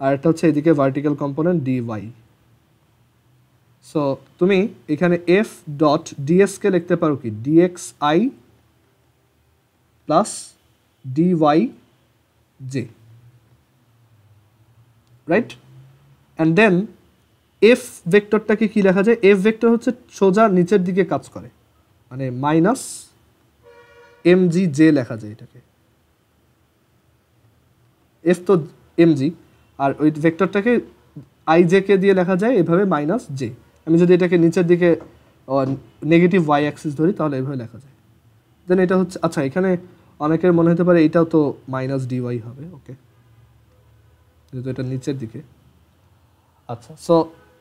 আর একটা হচ্ছে এদিকে ভার্টিক্যাল কম্পোনেন্ট ডিওয়াই। সো তুমি এখানে এফ ডট ডিএসকে লিখতে পারো কি dx i plus dy j, right. And then F ভেক্টরটাকে কি লেখা যায়, এফ ভেক্টর হচ্ছে সোজা নিচের দিকে কাজ করে, মানে মাইনাস এমজি জে লেখা যায় এটাকে, এফ তো এমজি, আর ওই ভেক্টরটাকে আই জে কে দিয়ে লেখা যায় এভাবে মাইনাস জে। আমি যদি এটাকে নিচের দিকে নেগেটিভ ওয়াই অ্যাক্সিস ধরি তাহলে এভাবে লেখা যায়। দেন এটা হচ্ছে, আচ্ছা এখানে অনেকের মনে হতে পারে এটাও তো মাইনাস ডিওয়াই হবে, ওকে, যেহেতু এটা নিচের দিকে। আচ্ছা, so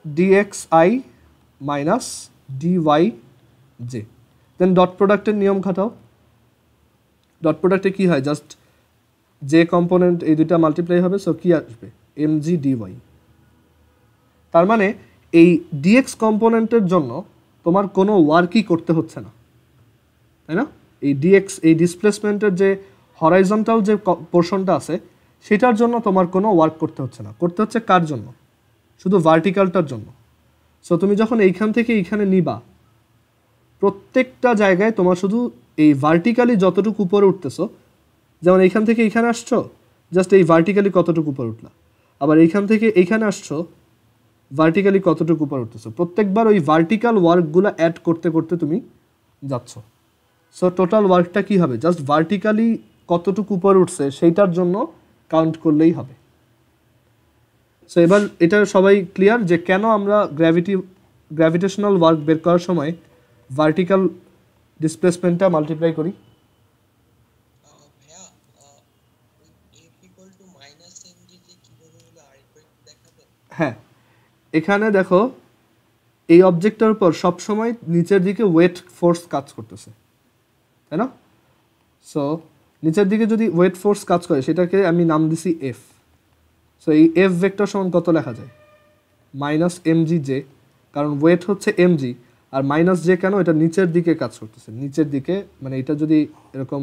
DX I minus DY J. Then dot প্রোডাক্টের নিয়ম খাটাও। ডট প্রোডাক্টে কি হয়, জাস্ট যে কম্পোনেন্ট এই দুইটা মাল্টিপ্লাই হবে, সো কি আসবে এমজি ডিওয়াই। তার মানে এই ডিএক্স কম্পোনেন্টের জন্য তোমার কোনো ওয়ার্কই করতে হচ্ছে না, তাই না? এই ডিএক্স, এই ডিসপ্লেসমেন্টের যে হরাইজন্টাল যে পোর্শনটা আছে সেটার জন্য তোমার কোনো ওয়ার্ক করতে হচ্ছে না, করতে হচ্ছে কার জন্য, শুধু ভার্টিক্যালটার জন্য। সো তুমি যখন এইখান থেকে এইখানে নিবা, প্রত্যেকটা জায়গায় তোমার শুধু এই ভার্টিক্যালি যতটুকু উপরে উঠতেছো, যেমন এইখান থেকে এইখানে আসছো, জাস্ট এই ভার্টিক্যালি কতটুকু উপরে উঠলা, আবার এইখান থেকে এইখানে আসছো, ভার্টিক্যালি কতটুকু উপরে উঠতেছো, প্রত্যেকবার ওই ভার্টিক্যাল ওয়ার্কগুলো অ্যাড করতে করতে তুমি যাচ্ছ। সো টোটাল ওয়ার্কটা কি হবে, জাস্ট ভার্টিক্যালি কতটুকু উপরে উঠছে সেইটার জন্য কাউন্ট করলেই হবে। সো এবার এটা সবাই ক্লিয়ার যে কেন আমরা গ্র্যাভিটেশনাল ওয়ার্ক বের করার সময় ভার্টিক্যাল ডিসপ্লেসমেন্টটা মাল্টিপ্লাই করি। ভাইয়া F equal to minus MG যে কিভাবে হলো আরেকবার একটু দেখাবেন? হ্যাঁ, এখানে দেখো এই অবজেক্টটার উপর সবসময় নিচের দিকে ওয়েট ফোর্স কাজ করতেছে, তাই না? সো নিচের দিকে যদি ওয়েট ফোর্স কাজ করে সেটাকে আমি নাম দিছি এফ। সো এই এফ ভেক্টর সমান কত লেখা যায়, মাইনাস এমজি জে, কারণ ওয়েট হচ্ছে এমজি, আর মাইনাস জে কেন, এটা নিচের দিকে কাজ করতেছে, নিচের দিকে, মানে এটা যদি এরকম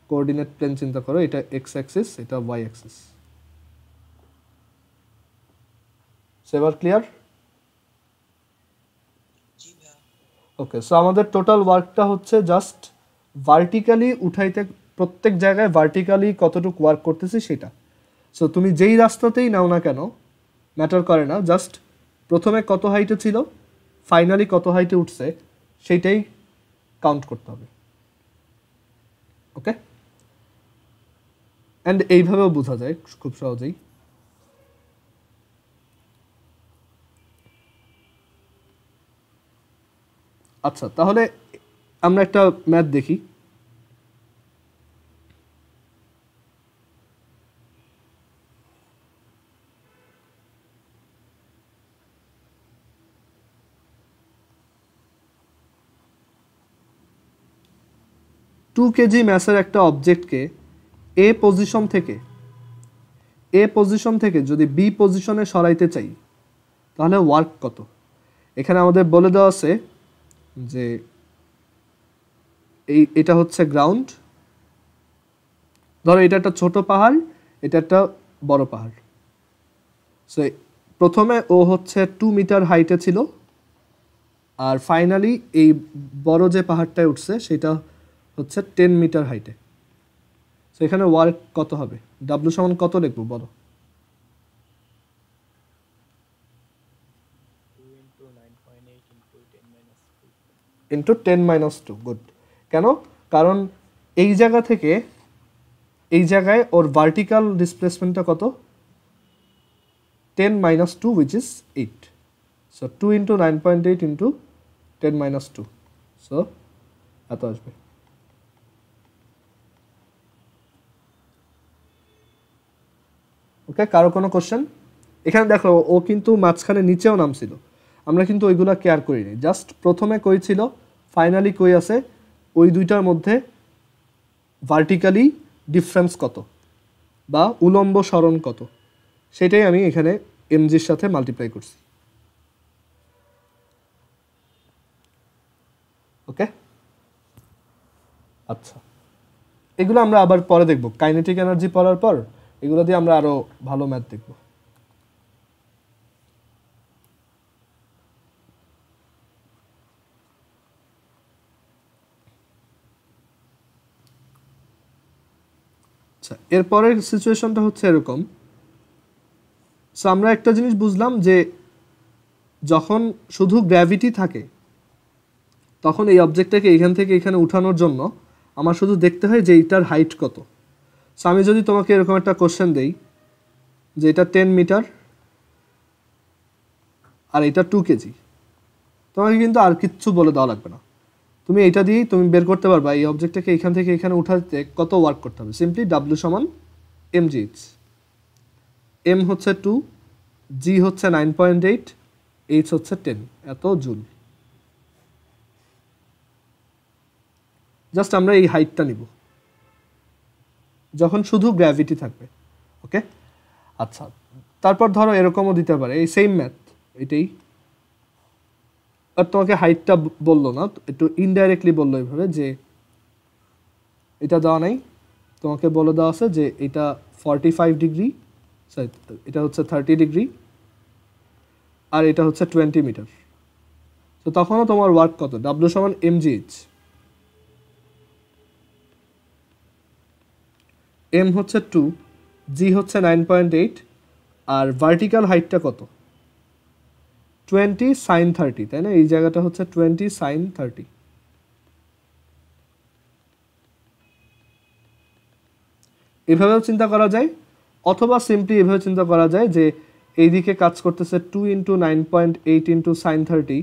কোঅর্ডিনেট প্লেন চিন্তা করো, এটা এক্স অ্যাক্সিস, এটা ওয়াই অ্যাক্সিস। সো এবার ক্লিয়ার? জি ভাইয়া। ওকে, সো আমাদের টোটাল ওয়ার্কটা হচ্ছে জাস্ট ভার্টিক্যালি উঠাইতে, প্রত্যেক জায়গায় ভার্টিক্যালি কতটুকু ওয়ার্ক করতেছি সেটা। সো তুমি যেই রাস্তাতেই নাও না কেন ম্যাটার করে না, জাস্ট প্রথমে কত হাইটে ছিল, ফাইনালি কত হাইটে উঠছে সেইটাই কাউন্ট করতে হবে, ওকে। অ্যান্ড এইভাবেও বোঝা যায় খুব সহজেই। আচ্ছা, তাহলে আমরা একটা ম্যাথ দেখি। টু কেজি ম্যাসের একটা অবজেক্টকে এ পজিশন থেকে যদি বি পজিশনে সরাইতে চাই তাহলে ওয়ার্ক কত? এখানে আমাদের বলে দেওয়া আছে যে এটা হচ্ছে গ্রাউন্ড, ধরো এটা একটা ছোট পাহাড়, এটা একটা বড় পাহাড়। সো প্রথমে ও হচ্ছে 2 মিটার হাইটে ছিল, আর ফাইনালি এই বড় যে পাহাড়টায় উঠছে সেটা হচ্ছে 10 মিটার হাইটে। সো এখানে ওয়ার্ক কত হবে, ডাব্লিউ সমান কত লিখবো বলো? 2 into 9.8 into 10 minus 2. Into 10 - 2। Good. কেন? কারণ এই জায়গা থেকে এই জায়গায় ওর ভার্টিক্যাল ডিসপ্লেসমেন্টটা কত 10 minus 2 which is 8. So 2 into 9.8 into 10 minus 2. So এত আসবে। ওকে, কারো কোনো কোশ্চেন? এখানে দেখো ও কিন্তু মাঝখানে নিচেও নামছিল, আমরা কিন্তু ওইগুলো কেয়ার করিনি, জাস্ট প্রথমে কই ছিল ফাইনালি কই আছে, ওই দুইটার মধ্যে ভার্টিক্যালি ডিফারেন্স কত বা উলম্ব সরণ কত সেটাই আমি এখানে এমজির সাথে মাল্টিপ্লাই করছি। ওকে, আচ্ছা এগুলো আমরা আবার পরে দেখব, কাইনেটিক এনার্জি পড়ার পর এগুলো দিয়ে আমরা আরো ভালো ম্যাথ দেখব। আচ্ছা, এরপরের সিচুয়েশনটা হচ্ছে এরকম। সো আমরা একটা জিনিস বুঝলাম যে যখন শুধু গ্র্যাভিটি থাকে তখন এই অবজেক্টটাকে এখান থেকে এখানে উঠানোর জন্য আমার শুধু দেখতে হয় যে এইটার হাইট কত। সো আমি যদি তোমাকে এরকম একটা কোশ্চেন দেই যে এটা 10 মিটার আর এটা 2 কেজি, তোমাকে কিন্তু আর কিচ্ছু বলে দেওয়া লাগবে না, তুমি এটা দিয়েই তুমি বের করতে পারবা এই অবজেক্টটাকে এখান থেকে এখানে উঠাতে কত ওয়ার্ক করতে হবে। সিম্পলি ডাব্লিউ সমান mgh, m হচ্ছে 2, g হচ্ছে 9.8, h হচ্ছে 10, এত জুল। জাস্ট আমরা এই হাইটটা নিব যখন শুধু গ্র্যাভিটি থাকবে। ওকে, আচ্ছা তারপর ধরো এরকমও দিতে পারে এই সেম ম্যাথ, এটাই আর তোমাকে হাইটটা বললো না, একটু ইনডাইরেক্টলি বললো এইভাবে যে এটা দেওয়া নাই, তোমাকে বলে দেওয়া আছে যে এটা 45 ডিগ্রি, সরি এটা হচ্ছে 30 ডিগ্রি আর এটা হচ্ছে 20 মিটার। তো তখনও তোমার ওয়ার্ক কত, ডাব্লিউ সমান mgh, m হচ্ছে 2, g হচ্ছে 9.8 আর ভার্টিক্যাল হাইটটা কত 20 sin 30, তাই না? এই জায়গাটা হচ্ছে 20 sin 30। এভাবেও চিন্তা করা যায় অথবা সিম্পলি এভাবে চিন্তা করা যায় যে এইদিকে কাজ করতেছে 2 into 9.8 into sin 30,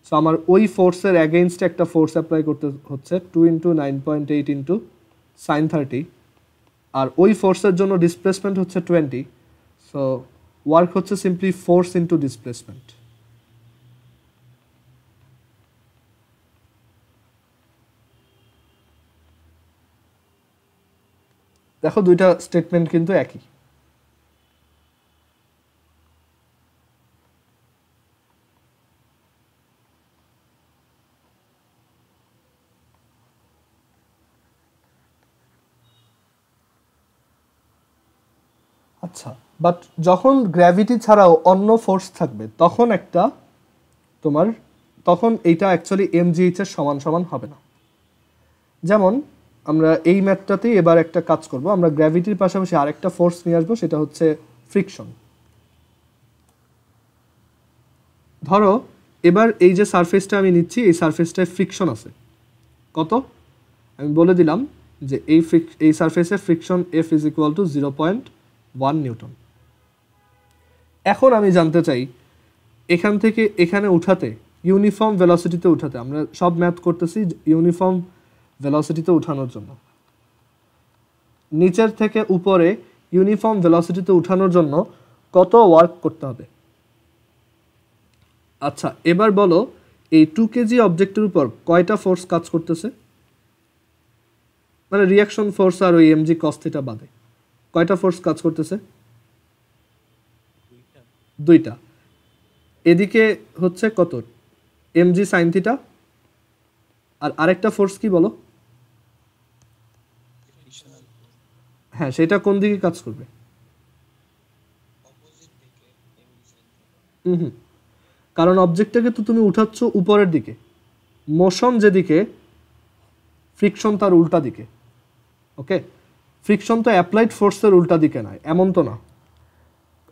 সো আমার ওই ফোর্সের অ্যাগেইনস্টে একটা ফোর্স অ্যাপ্লাই করতে হচ্ছে 2 into 9.8 into sin 30 আর ওই ফোর্সের জন্য ডিসপ্লেসমেন্ট হচ্ছে 20, সো ওয়ার্ক হচ্ছে সিম্পলি ফোর্স ইন্টু ডিসপ্লেসমেন্ট। দেখো দুইটা স্টেটমেন্ট কিন্তু একই। আচ্ছা, বাট যখন গ্র্যাভিটি ছাড়াও অন্য ফোর্স থাকবে তখন একটা তোমার তখন এইটা অ্যাকচুয়ালি mgh এর সমান সমান হবে না। যেমন আমরা এই ম্যাথটাতেই এবার একটা কাজ করব, আমরা গ্র্যাভিটির পাশাপাশি আরেকটা ফোর্স নিয়ে আসবো, সেটা হচ্ছে ফ্রিকশন। ধরো এবার এই যে সারফেসটা আমি নিচ্ছি এই সারফেসটায় ফ্রিকশন আছে কত, আমি বলে দিলাম যে এই সারফেসে friction F is equal to 0.1 Newton. এখন আমি জানতে চাই এখান থেকে এখানে উঠাতে ইউনিফর্ম ভেলোসিটিতে উঠাতে, আমরা সব ম্যাথ করতেছি ইউনিফর্ম ভেলোসিটিতে উঠানোর জন্য, নিচের থেকে উপরে ইউনিফর্ম ভেলোসিটিতে উঠানোর জন্য কত ওয়ার্ক করতে হবে। আচ্ছা এবার বলো এই 2 কেজি অবজেক্টের উপর কয়টা ফোর্স কাজ করতেছে, মানে রিয়াকশন ফোর্স আর ওই mg cos থিটা বাদে কয়টা ফোর্স কাজ করতেছে? দুইটা। এদিকে হচ্ছে কত mg sin থিটা আর আরেকটা ফোর্স কি বলো? হ্যাঁ সেটা কোন দিকে কাজ করবে? কারণ অবজেক্টটাকে তো তুমি উঠাচ্ছ উপরের দিকে, মোশন যেদিকে ফ্রিকশন তার উল্টা দিকে। ওকে, ফ্রিকশন তো অ্যাপ্লাইড ফোর্সের উল্টা দিকে নয়, এমন তো না।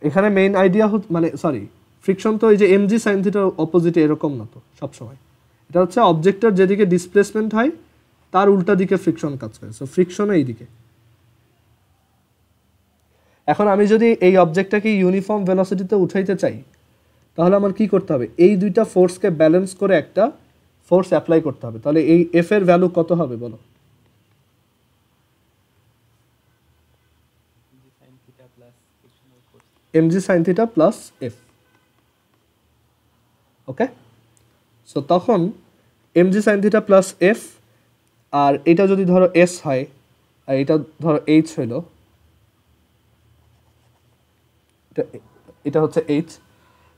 এখানে মেইন আইডিয়া মানে সরি ফ্রিকশন তো এই যে mg sin থিটার অপোজিটে এরকম না তো সবসময়, এটা হচ্ছে অবজেক্টের যেদিকে ডিসপ্লেসমেন্ট হয় তার উল্টা দিকে ফ্রিকশন কাজ করে, সো ফ্রিকশনও এই দিকে। এখন আমি যদি এই অবজেক্টটাকে ইউনিফর্ম ভেলোসিটিতে উঠাইতে চাই তাহলে আমার কি করতে হবে, এই দুইটা ফোর্সকে ব্যালেন্স করে একটা ফোর্স অ্যাপ্লাই করতে হবে। তাহলে এই এফ এর ভ্যালু কত হবে বলো? mg sin theta plus F. Okay, so তখন mg sin theta plus F, আর এটা যদি ধরো এস হয় আর এটা ধরো এইচ হইল, এটা হচ্ছে এইচ,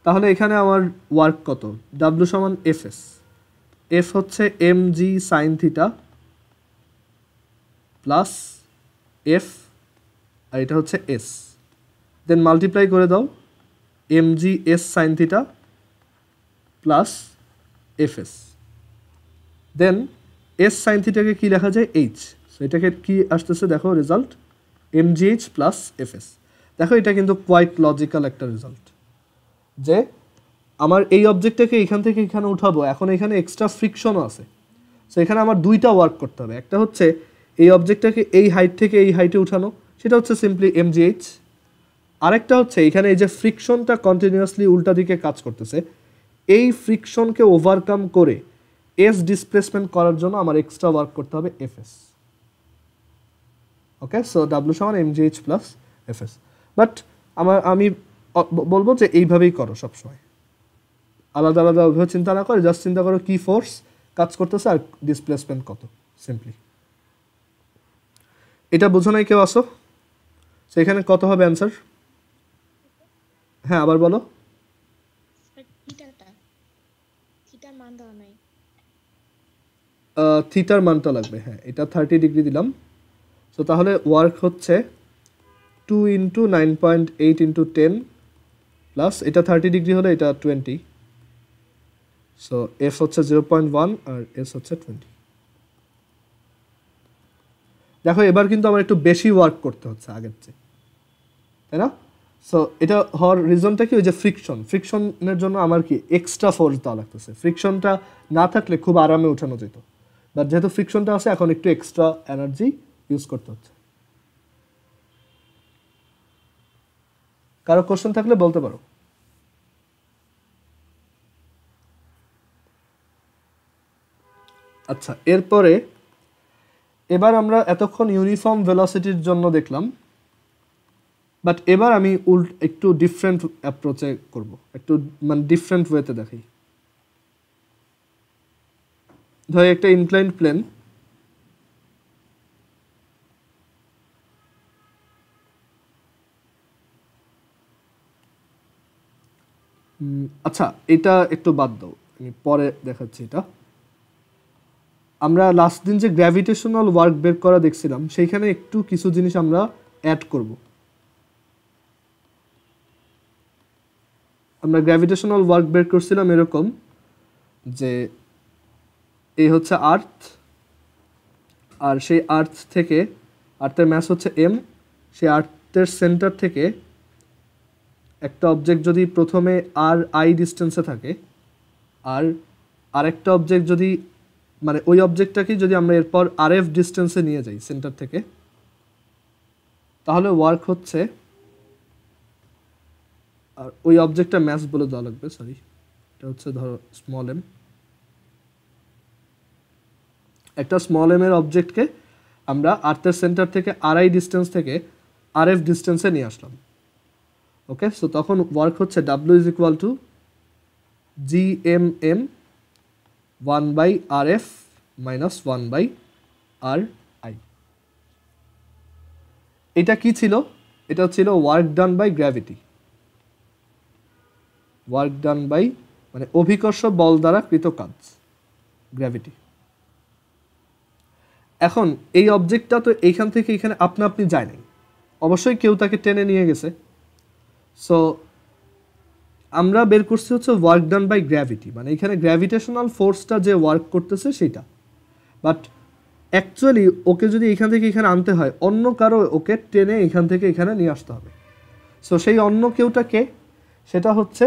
তাহলে এখানে আমার ওয়ার্ক কত? ডাব্লিউ সমান এফ এস, এফ হচ্ছে mg sin theta plus F, আর এটা হচ্ছে এস, দেন মাল্টিপ্লাই করে দাও mg s sin theta plus F S, then S sine থিটাকে কি লেখা যায়? এইচ। সো এটাকে কি আসতেছে দেখো result, mgh plus F S. দেখো এটা কিন্তু কোয়াইট লজিক্যাল একটা রেজাল্ট, যে আমার এই অবজেক্টটাকে এখান থেকে এখানে উঠাবো, এখন এখানে এক্সট্রা ফ্রিকশনও আছে। সো এখানে আমার দুইটা ওয়ার্ক করতে হবে, একটা হচ্ছে এই অবজেক্টটাকে এই হাইট থেকে এই হাইটে উঠানো, সেটা হচ্ছে সিম্পলি mgh, আরেকটা হচ্ছে এখানে এই যে ফ্রিকশনটা কন্টিনিউয়াসলি উল্টা দিকে কাজ করতেছে, এই ফ্রিকশনকে ওভারকাম করে এস ডিসপ্লেসমেন্ট করার জন্য আমার এক্সট্রা ওয়ার্ক করতে হবে এফএস। ওকে, সো ডাব্লিউ সমান mgh প্লাস এফএস। বাট আমি বলবো যে এইভাবেই করো সবসময়, আলাদা আলাদা ওইভাবে চিন্তা না করে জাস্ট চিন্তা করো কি ফোর্স কাজ করতেছে আর ডিসপ্লেসমেন্ট কত, সিম্পলি। এটা বুঝো নাই কেউ আসো? সো এখানে কত হবে অ্যান্সার? হ্যাঁ আবার বলো। থিটার মানটা লাগবে, হ্যাঁ এটা 30 ডিগ্রি দিলাম। সো তাহলে ওয়ার্ক হচ্ছে 2 × 9.8 × 10 প্লাস এটা 30 ডিগ্রি হলে এটা 20, সো এফ হচ্ছে 0.1 আর এস হচ্ছে 20। দেখো এবার কিন্তু আমার একটু বেশি ওয়ার্ক করতে হচ্ছে আগের চেয়ে, তাই না? সো এটা হওয়ার রিজনটা কি, ওই যে ফ্রিকশনের জন্য আমার কি এক্সট্রা ফোর্স দেওয়া লাগতেছে। ফ্রিকশনটা না থাকলে খুব আরামে উঠানো যেত, বাট যেহেতু ফ্রিকশনটা আছে এখন একটু এক্সট্রা এনার্জি ইউজ করতে হচ্ছে। কারো কোশ্চেন থাকলে বলতে পারো। আচ্ছা, এরপরে এবার আমরা এতক্ষণ ইউনিফর্ম ভেলোসিটির জন্য দেখলাম, বাট এবার আমি একটু ডিফারেন্ট অ্যাপ্রোচে করব, একটু মানে ডিফারেন্ট ওয়েতে দেখাই। ধর একটা ইনক্লাইন্ড প্লেন, আচ্ছা এটা একটু বাদ দাও, আমি পরে দেখাচ্ছি। এটা আমরা লাস্ট দিন যে গ্র্যাভিটেশনাল ওয়ার্ক বের করা দেখছিলাম, সেইখানে একটু কিছু জিনিস আমরা অ্যাড করব। আমরা গ্র্যাভিটেশনাল ওয়ার্ক বের করছিলাম এরকম যে এই হচ্ছে আর্থ, আর সেই আর্থ থেকে, আর্থের ম্যাস হচ্ছে এম, সেই আর্থের সেন্টার থেকে একটা অবজেক্ট যদি প্রথমে আর আই ডিস্টেন্সে থাকে, আর আরেকটা অবজেক্ট যদি মানে ওই অবজেক্টটাকে যদি আমরা এরপর আর এফ ডিস্টেন্সে নিয়ে যাই সেন্টার থেকে, তাহলে ওয়ার্ক হচ্ছে, আর ওই অবজেক্টটা ম্যাস বলে দেওয়া লাগবে, সরি এটা হচ্ছে ধরো স্মল এম, একটা স্মল এম এর অবজেক্টকে আমরা আর্থের সেন্টার থেকে আর আই ডিস্টেন্স থেকে আর এফ ডিস্টেন্সে নিয়ে আসলাম। ওকে, সো তখন ওয়ার্ক হচ্ছে W is equal to G M M 1/RF minus 1/RI। এটা কি ছিল? এটা ছিল work done by gravity, work done by মানে অভিকর্ষ বল দ্বারা কৃত কাজ, গ্র্যাভিটি। এখন এই অবজেক্টটা তো এইখান থেকে এখানে আপনা আপনি যায় নাই, অবশ্যই কেউ তাকে টেনে নিয়ে গেছে। সো আমরা বের করছি হচ্ছে ওয়ার্ক ডান বাই গ্র্যাভিটি, মানে এখানে গ্র্যাভিটেশনাল ফোর্সটা যে ওয়ার্ক করতেছে সেটা। বাট অ্যাকচুয়ালি ওকে যদি এখান থেকে এখানে আনতে হয়, অন্য কারো ওকে টেনে এখান থেকে এখানে নিয়ে আসতে হবে। সো সেই অন্য কেউটা কে? সেটা হচ্ছে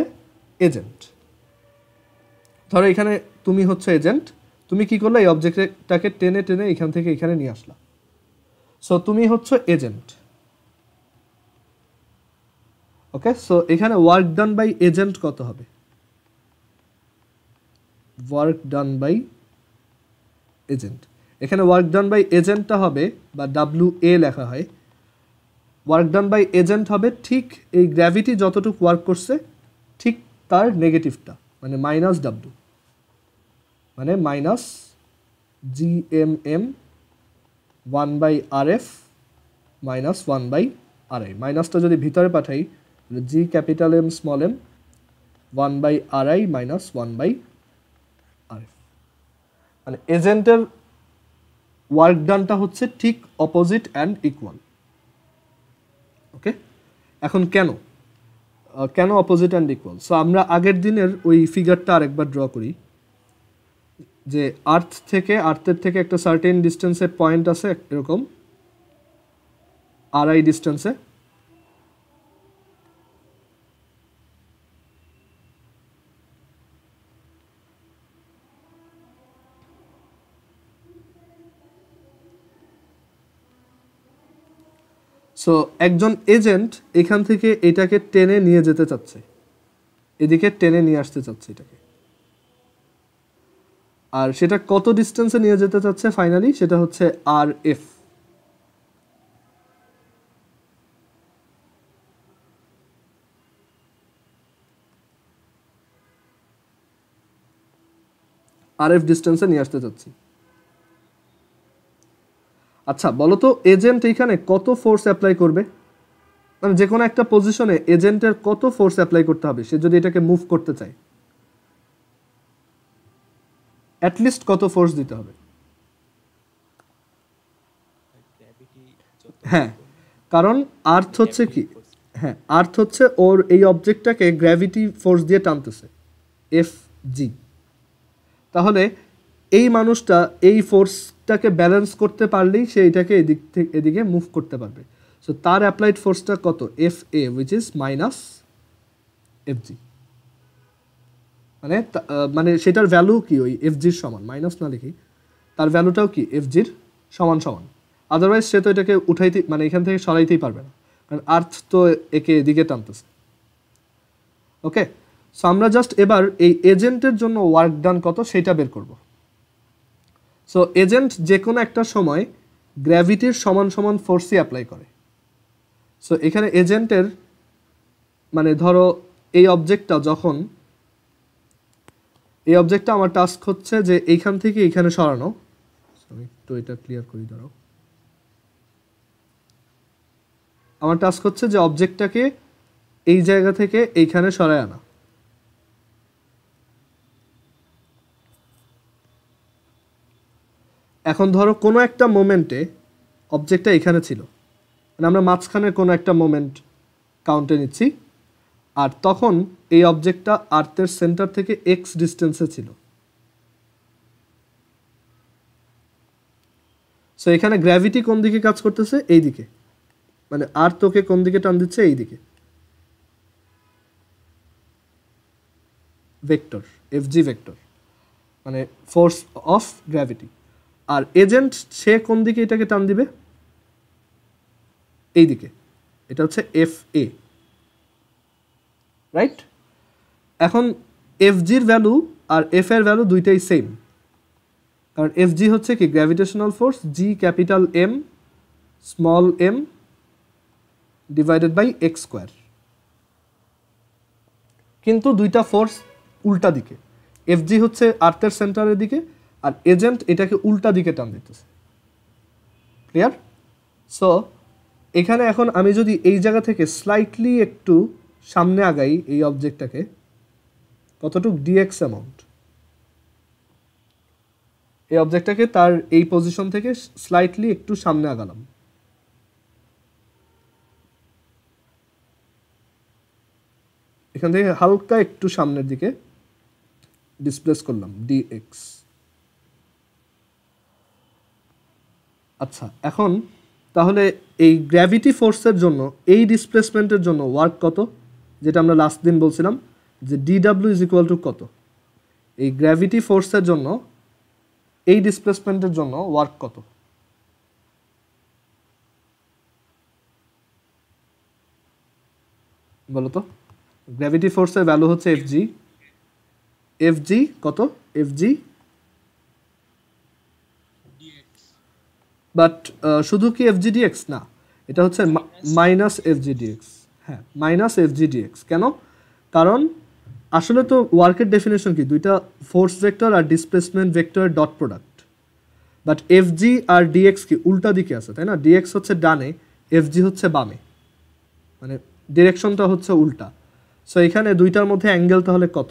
এজেন্ট। ধরো এখানে তুমি হচ্ছে এজেন্ট, তুমি কি করলে এই অবজেক্টটাকে টেনে টেনে এখান থেকে এখানে নিয়ে আসলা। সো তুমি হচ্ছে এজেন্ট। ওকে, সো এখানে ওয়ার্ক ডান বাই এজেন্ট কত হবে? ওয়ার্ক ডান বাই এজেন্ট, এখানে ওয়ার্ক ডান বাই এজেন্টটা হবে, বা WA লেখা হয়, ওয়ার্ক ডান বাই এজেন্ট হবে ঠিক এই গ্র্যাভিটি যতটুকু ওয়ার্ক করছে ঠিক তার নেগেটিভটা, মানে মাইনাস W, মানে minus GMM 1/RF minus 1/RI। মাইনাসটা যদি ভিতরে পাঠাই G capital M small m 1/RI minus 1/RF, মানে এজেন্টের ওয়ার্ক ডানটা হচ্ছে ঠিক অপোজিট অ্যান্ড ইকুয়াল। ওকে, এখন কেন অপোজিট অ্যান্ড ইকুয়াল? সো আমরা আগের দিনের ওই ফিগারটা আরেকবার ড্র করি, যে আর্থের থেকে একটা সার্টেন ডিস্টেন্সের পয়েন্ট আছে এরকম RI ডিস্টেন্সে, সো একজন এজেন্ট এখান থেকে এটাকে টেনে নিয়ে যেতে চাচ্ছে, এদিকে টেনে নিয়ে আসতে চাচ্ছে এটাকে, আর সেটা কত ডিস্টেন্সে নিয়ে যেতে চাচ্ছে ফাইনালি? সেটা হচ্ছে RF। RF ডিস্টেন্সে নিয়ে আসতে চাচ্ছি। আচ্ছা বলো তো, এজেন্ট এখানে কত ফোর্স অ্যাপ্লাই করবে? মানে যে কোনো একটা পজিশনে এজেন্টের কত ফোর্স অ্যাপ্লাই করতে হবে সে যদি এটাকে মুভ করতে চায়? অ্যাটলিস্ট কত ফোর্স দিতে হবে? হ্যাঁ, কারণ আর্থ হচ্ছে কি, হ্যাঁ আর্থ হচ্ছে ওর এই অবজেক্টটাকে গ্র্যাভিটি ফোর্স দিয়ে টানতেছে FG। তাহলে এই মানুষটা এই ফোর্সটাকে ব্যালেন্স করতে পারলেই সে এটাকে এদিক থেকে এদিকে মুভ করতে পারবে। সো তার অ্যাপ্লাইড ফোর্সটা কত? FA which is minus FG। মানে সেটার ভ্যালু কি ওই FGর সমান, মাইনাস না লিখি তার ভ্যালুটাও কি FGর সমান। আদারওয়াইজ সে তো এটাকে উঠাইতে, মানে এখান থেকে সরাইতেই পারবে না, কারণ আর্থ তো একে এদিকে টানতেছে। ওকে, সো আমরা জাস্ট এবার এই এজেন্টের জন্য ওয়ার্ক ডান কত সেটা বের করব। সো এজেন্ট যে কোনো একটা সময় গ্র্যাভিটির সমান ফোর্সই অ্যাপ্লাই করে। সো এখানে এজেন্টের মানে ধরো এই অবজেক্টটা যখন, এই অবজেক্টটা আমার টাস্ক হচ্ছে যে এইখান থেকে এইখানে সরানো, আমি একটু এটা ক্লিয়ার করি ধরো, আমার টাস্ক হচ্ছে যে অবজেক্টটাকে এই জায়গা থেকে এইখানে সরায় আনা। এখন ধরো কোনো একটা মোমেন্টে অবজেক্টটা এখানে ছিল, মানে আমরা মাঝখানের কোনো একটা মোমেন্ট কাউন্টে নিচ্ছি, আর তখন এই অবজেক্টটা আর্থের সেন্টার থেকে x ডিস্টেন্সে ছিল। সো এখানে গ্র্যাভিটি কোন দিকে কাজ করতেছে? এই দিকে, মানে আর্থ ওকে কোন দিকে টান দিচ্ছে? এই দিকে, ভেক্টর FG ভেক্টর, মানে ফোর্স অফ গ্র্যাভিটি। আর এজেন্ট সে কোন দিকে এটাকে টান দিবে? এই দিকে, এটা হচ্ছে FA, রাইট? এখন FGর ভ্যালু আর F এর ভ্যালু দুইটাই সেম, কারণ FG হচ্ছে কি gravitational force G capital M small m divided by x square. কিন্তু দুইটা ফোর্স উল্টা দিকে, FG হচ্ছে আর্থের সেন্টারের দিকে আর এজেন্ট এটাকে উল্টা দিকে টান দিতেছে। ক্লিয়ার? সো এখানে এখন আমি যদি এই জায়গা থেকে স্লাইটলি একটু সামনে আগাই এই অবজেক্টটাকে, কতটুকু dx অ্যামাউন্ট, এই অবজেক্টটাকে তার এই পজিশন থেকে স্লাইটলি একটু সামনে আগালাম, এখান থেকে হালকা একটু সামনের দিকে ডিসপ্লেস করলাম dx। আচ্ছা, এখন তাহলে এই গ্র্যাভিটি ফোর্সের জন্য এই ডিসপ্লেসমেন্টের জন্য ওয়ার্ক কত, যেটা আমরা লাস্ট দিন বলছিলাম যে dw ইজ ইকুয়াল টু কত? এই গ্র্যাভিটি ফোর্সের জন্য এই ডিসপ্লেসমেন্টের জন্য ওয়ার্ক কত? বলো তো। গ্র্যাভিটি ফোর্সের ভ্যালু হচ্ছে এফজি। এফজি কত? এফজি বাট শুধু কি এফজি ডিএক্স না, এটা হচ্ছে মাইনাস এফজি ডিএক্স। হ্যাঁ, মাইনাস এফজি ডিএক্স। কেন? কারণ আসলে তো ওয়ার্কের ডেফিনেশন কি, দুইটা ফোর্স ভেক্টর আর ডিসপ্লেসমেন্ট ভেক্টরের ডট প্রোডাক্ট। বাট এফজি আর ডিএক্স কি উল্টা দিকে আছে, তাই না? ডিএক্স হচ্ছে ডানে, এফজি হচ্ছে বামে, মানে ডিরেকশনটা হচ্ছে উল্টা। সো এখানে দুইটার মধ্যে অ্যাঙ্গেল তাহলে কত?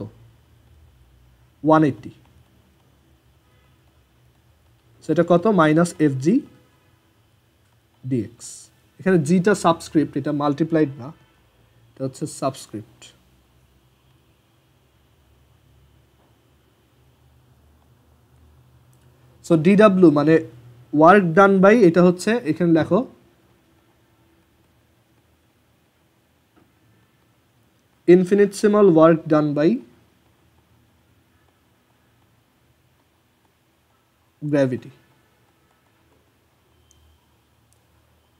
180। সেটা কত? Minus F G DX. এখানে জিটা সাবস্ক্রিপ্ট, এটা মাল্টিপ্লাইড না, এটা হচ্ছে সাবস্ক্রিপ্ট। সো ডিডাব্লিউ মানে ওয়ার্ক ডান বাই, এটা হচ্ছে এখানে লেখো infinitesimal work done by gravity.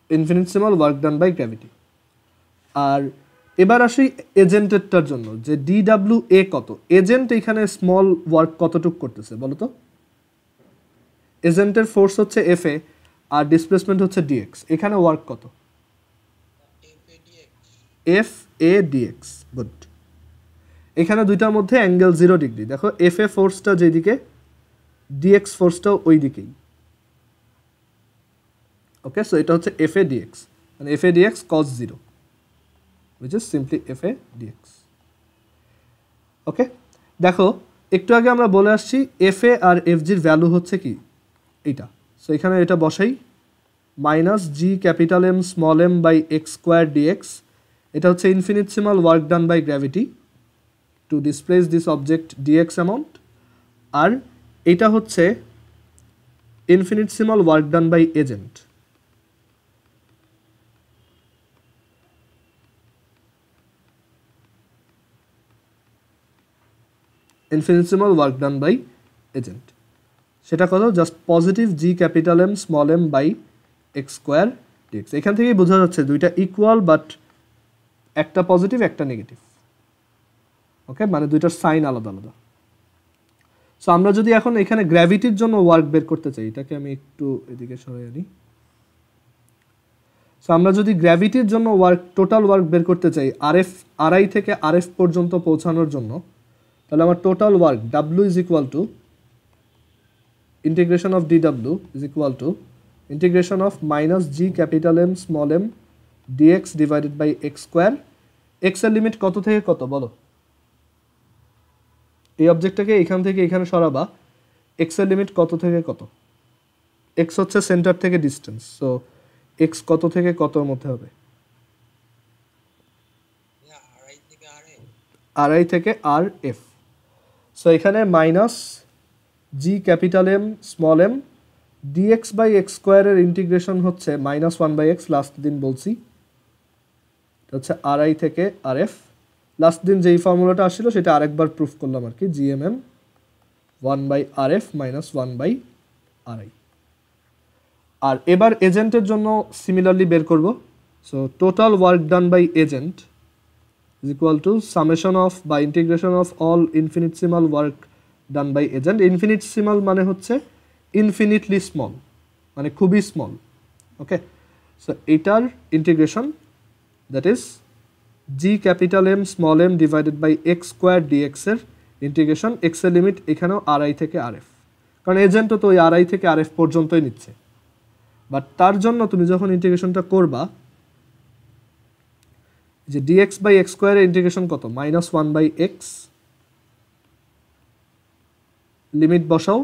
infinitesimal work done by gravity. আর এবার আসি এজেন্টেরটার জন্য, যে ডিডাব্লিউ এ কত। এজেন্ট এখানে স্মল ওয়ার্ক কতটুক করতেছে বলো তো? এজেন্টের ফোর্স হচ্ছে এফ এ আর ডিসপ্লেসমেন্ট হচ্ছে ডিএক্স। এখানে ওয়ার্ক কত? F a dx. গুড। এখানে দুইটার মধ্যে অ্যাঙ্গেল 0 ডিগ্রি। দেখো এফ এ ফোর্সটা যেদিকে, ডিএক্স ফোর্সটাও ওই দিকেই। ওকে, সো এটা হচ্ছে এফ এ ডিএক্স, মানে F a dx cos 0, which is simply F a dx. Okay, দেখো একটু আগে আমরা বলে আসছি এফ এ আর এফ জির ভ্যালু হচ্ছে কি এইটা। সো এখানে এটা বসাই, minus G capital M small m by x square dx. এটা হচ্ছে infinitesimal work done by gravity to displace this object dx amount. আর এটা হচ্ছে infinitesimal work done by agent. Infinitesimal work done by agent সেটা কত? Just positive G capital M small m by x square dx. এখান থেকেই বোঝা যাচ্ছে দুইটা ইকুয়াল, বাট একটা পজিটিভ একটা নেগেটিভ। ওকে, মানে দুইটার সাইন আলাদা আলাদা। সো আমরা যদি এখন এখানে গ্র্যাভিটির জন্য ওয়ার্ক বের করতে চাই, এটাকে আমি একটু এদিকে সরিয়ে আনি। সো আমরা যদি গ্র্যাভিটির জন্য ওয়ার্ক, টোটাল ওয়ার্ক বের করতে চাই আরএফ, আরআই থেকে আরএফ পর্যন্ত পৌঁছানোর জন্য, তাহলে আমার total work W is equal to integration of DW is equal to integration of minus G capital M small M DX divided by x square. X এর লিমিট কত থেকে কত বলো? এই অবজেক্টটাকে এখান থেকে এখানে সরাবা, এক্স এর লিমিট কত থেকে কত? এক্স হচ্ছে সেন্টার থেকে ডিস্টেন্স, সো এক্স কত থেকে কতর মধ্যে হবে? আরআই থেকে আর এফ। সো এখানে minus G capital M small M DX by X স্কোয়ারের ইন্টিগ্রেশন হচ্ছে মাইনাস 1 বাই এক্স, লাস্ট দিন বলছি, হচ্ছে আরআই থেকে আর এফ। লাস্ট দিন যেই ফর্মুলাটা আসছিল সেটা আরেকবার প্রুফ করলাম আর কি, GMm 1 by r f minus 1 by ri. আর এবার এজেন্টের জন্য সিমিলারলি বের করব। So total work done by agent is equal to summation of by integration of all infinitesimal work done by agent. Infinitesimal মানে হচ্ছে infinitely small, মানে খুবই স্মল। ওকে, সো এটার integration that is G capital M small M divided by x square DX এর integration. X এর limit এখানেও RI থেকে RF, কারণ এজেন্টও তো ওই আরআই থেকে আরএফ পর্যন্তই নিচ্ছে। বাট তার জন্য তুমি যখন ইন্টিগ্রেশনটা করবা, যে ডিএক্স বাই এক্স স্কোয়ারের ইন্টিগ্রেশন কত? মাইনাস 1 বাই এক্স, লিমিট বসাও,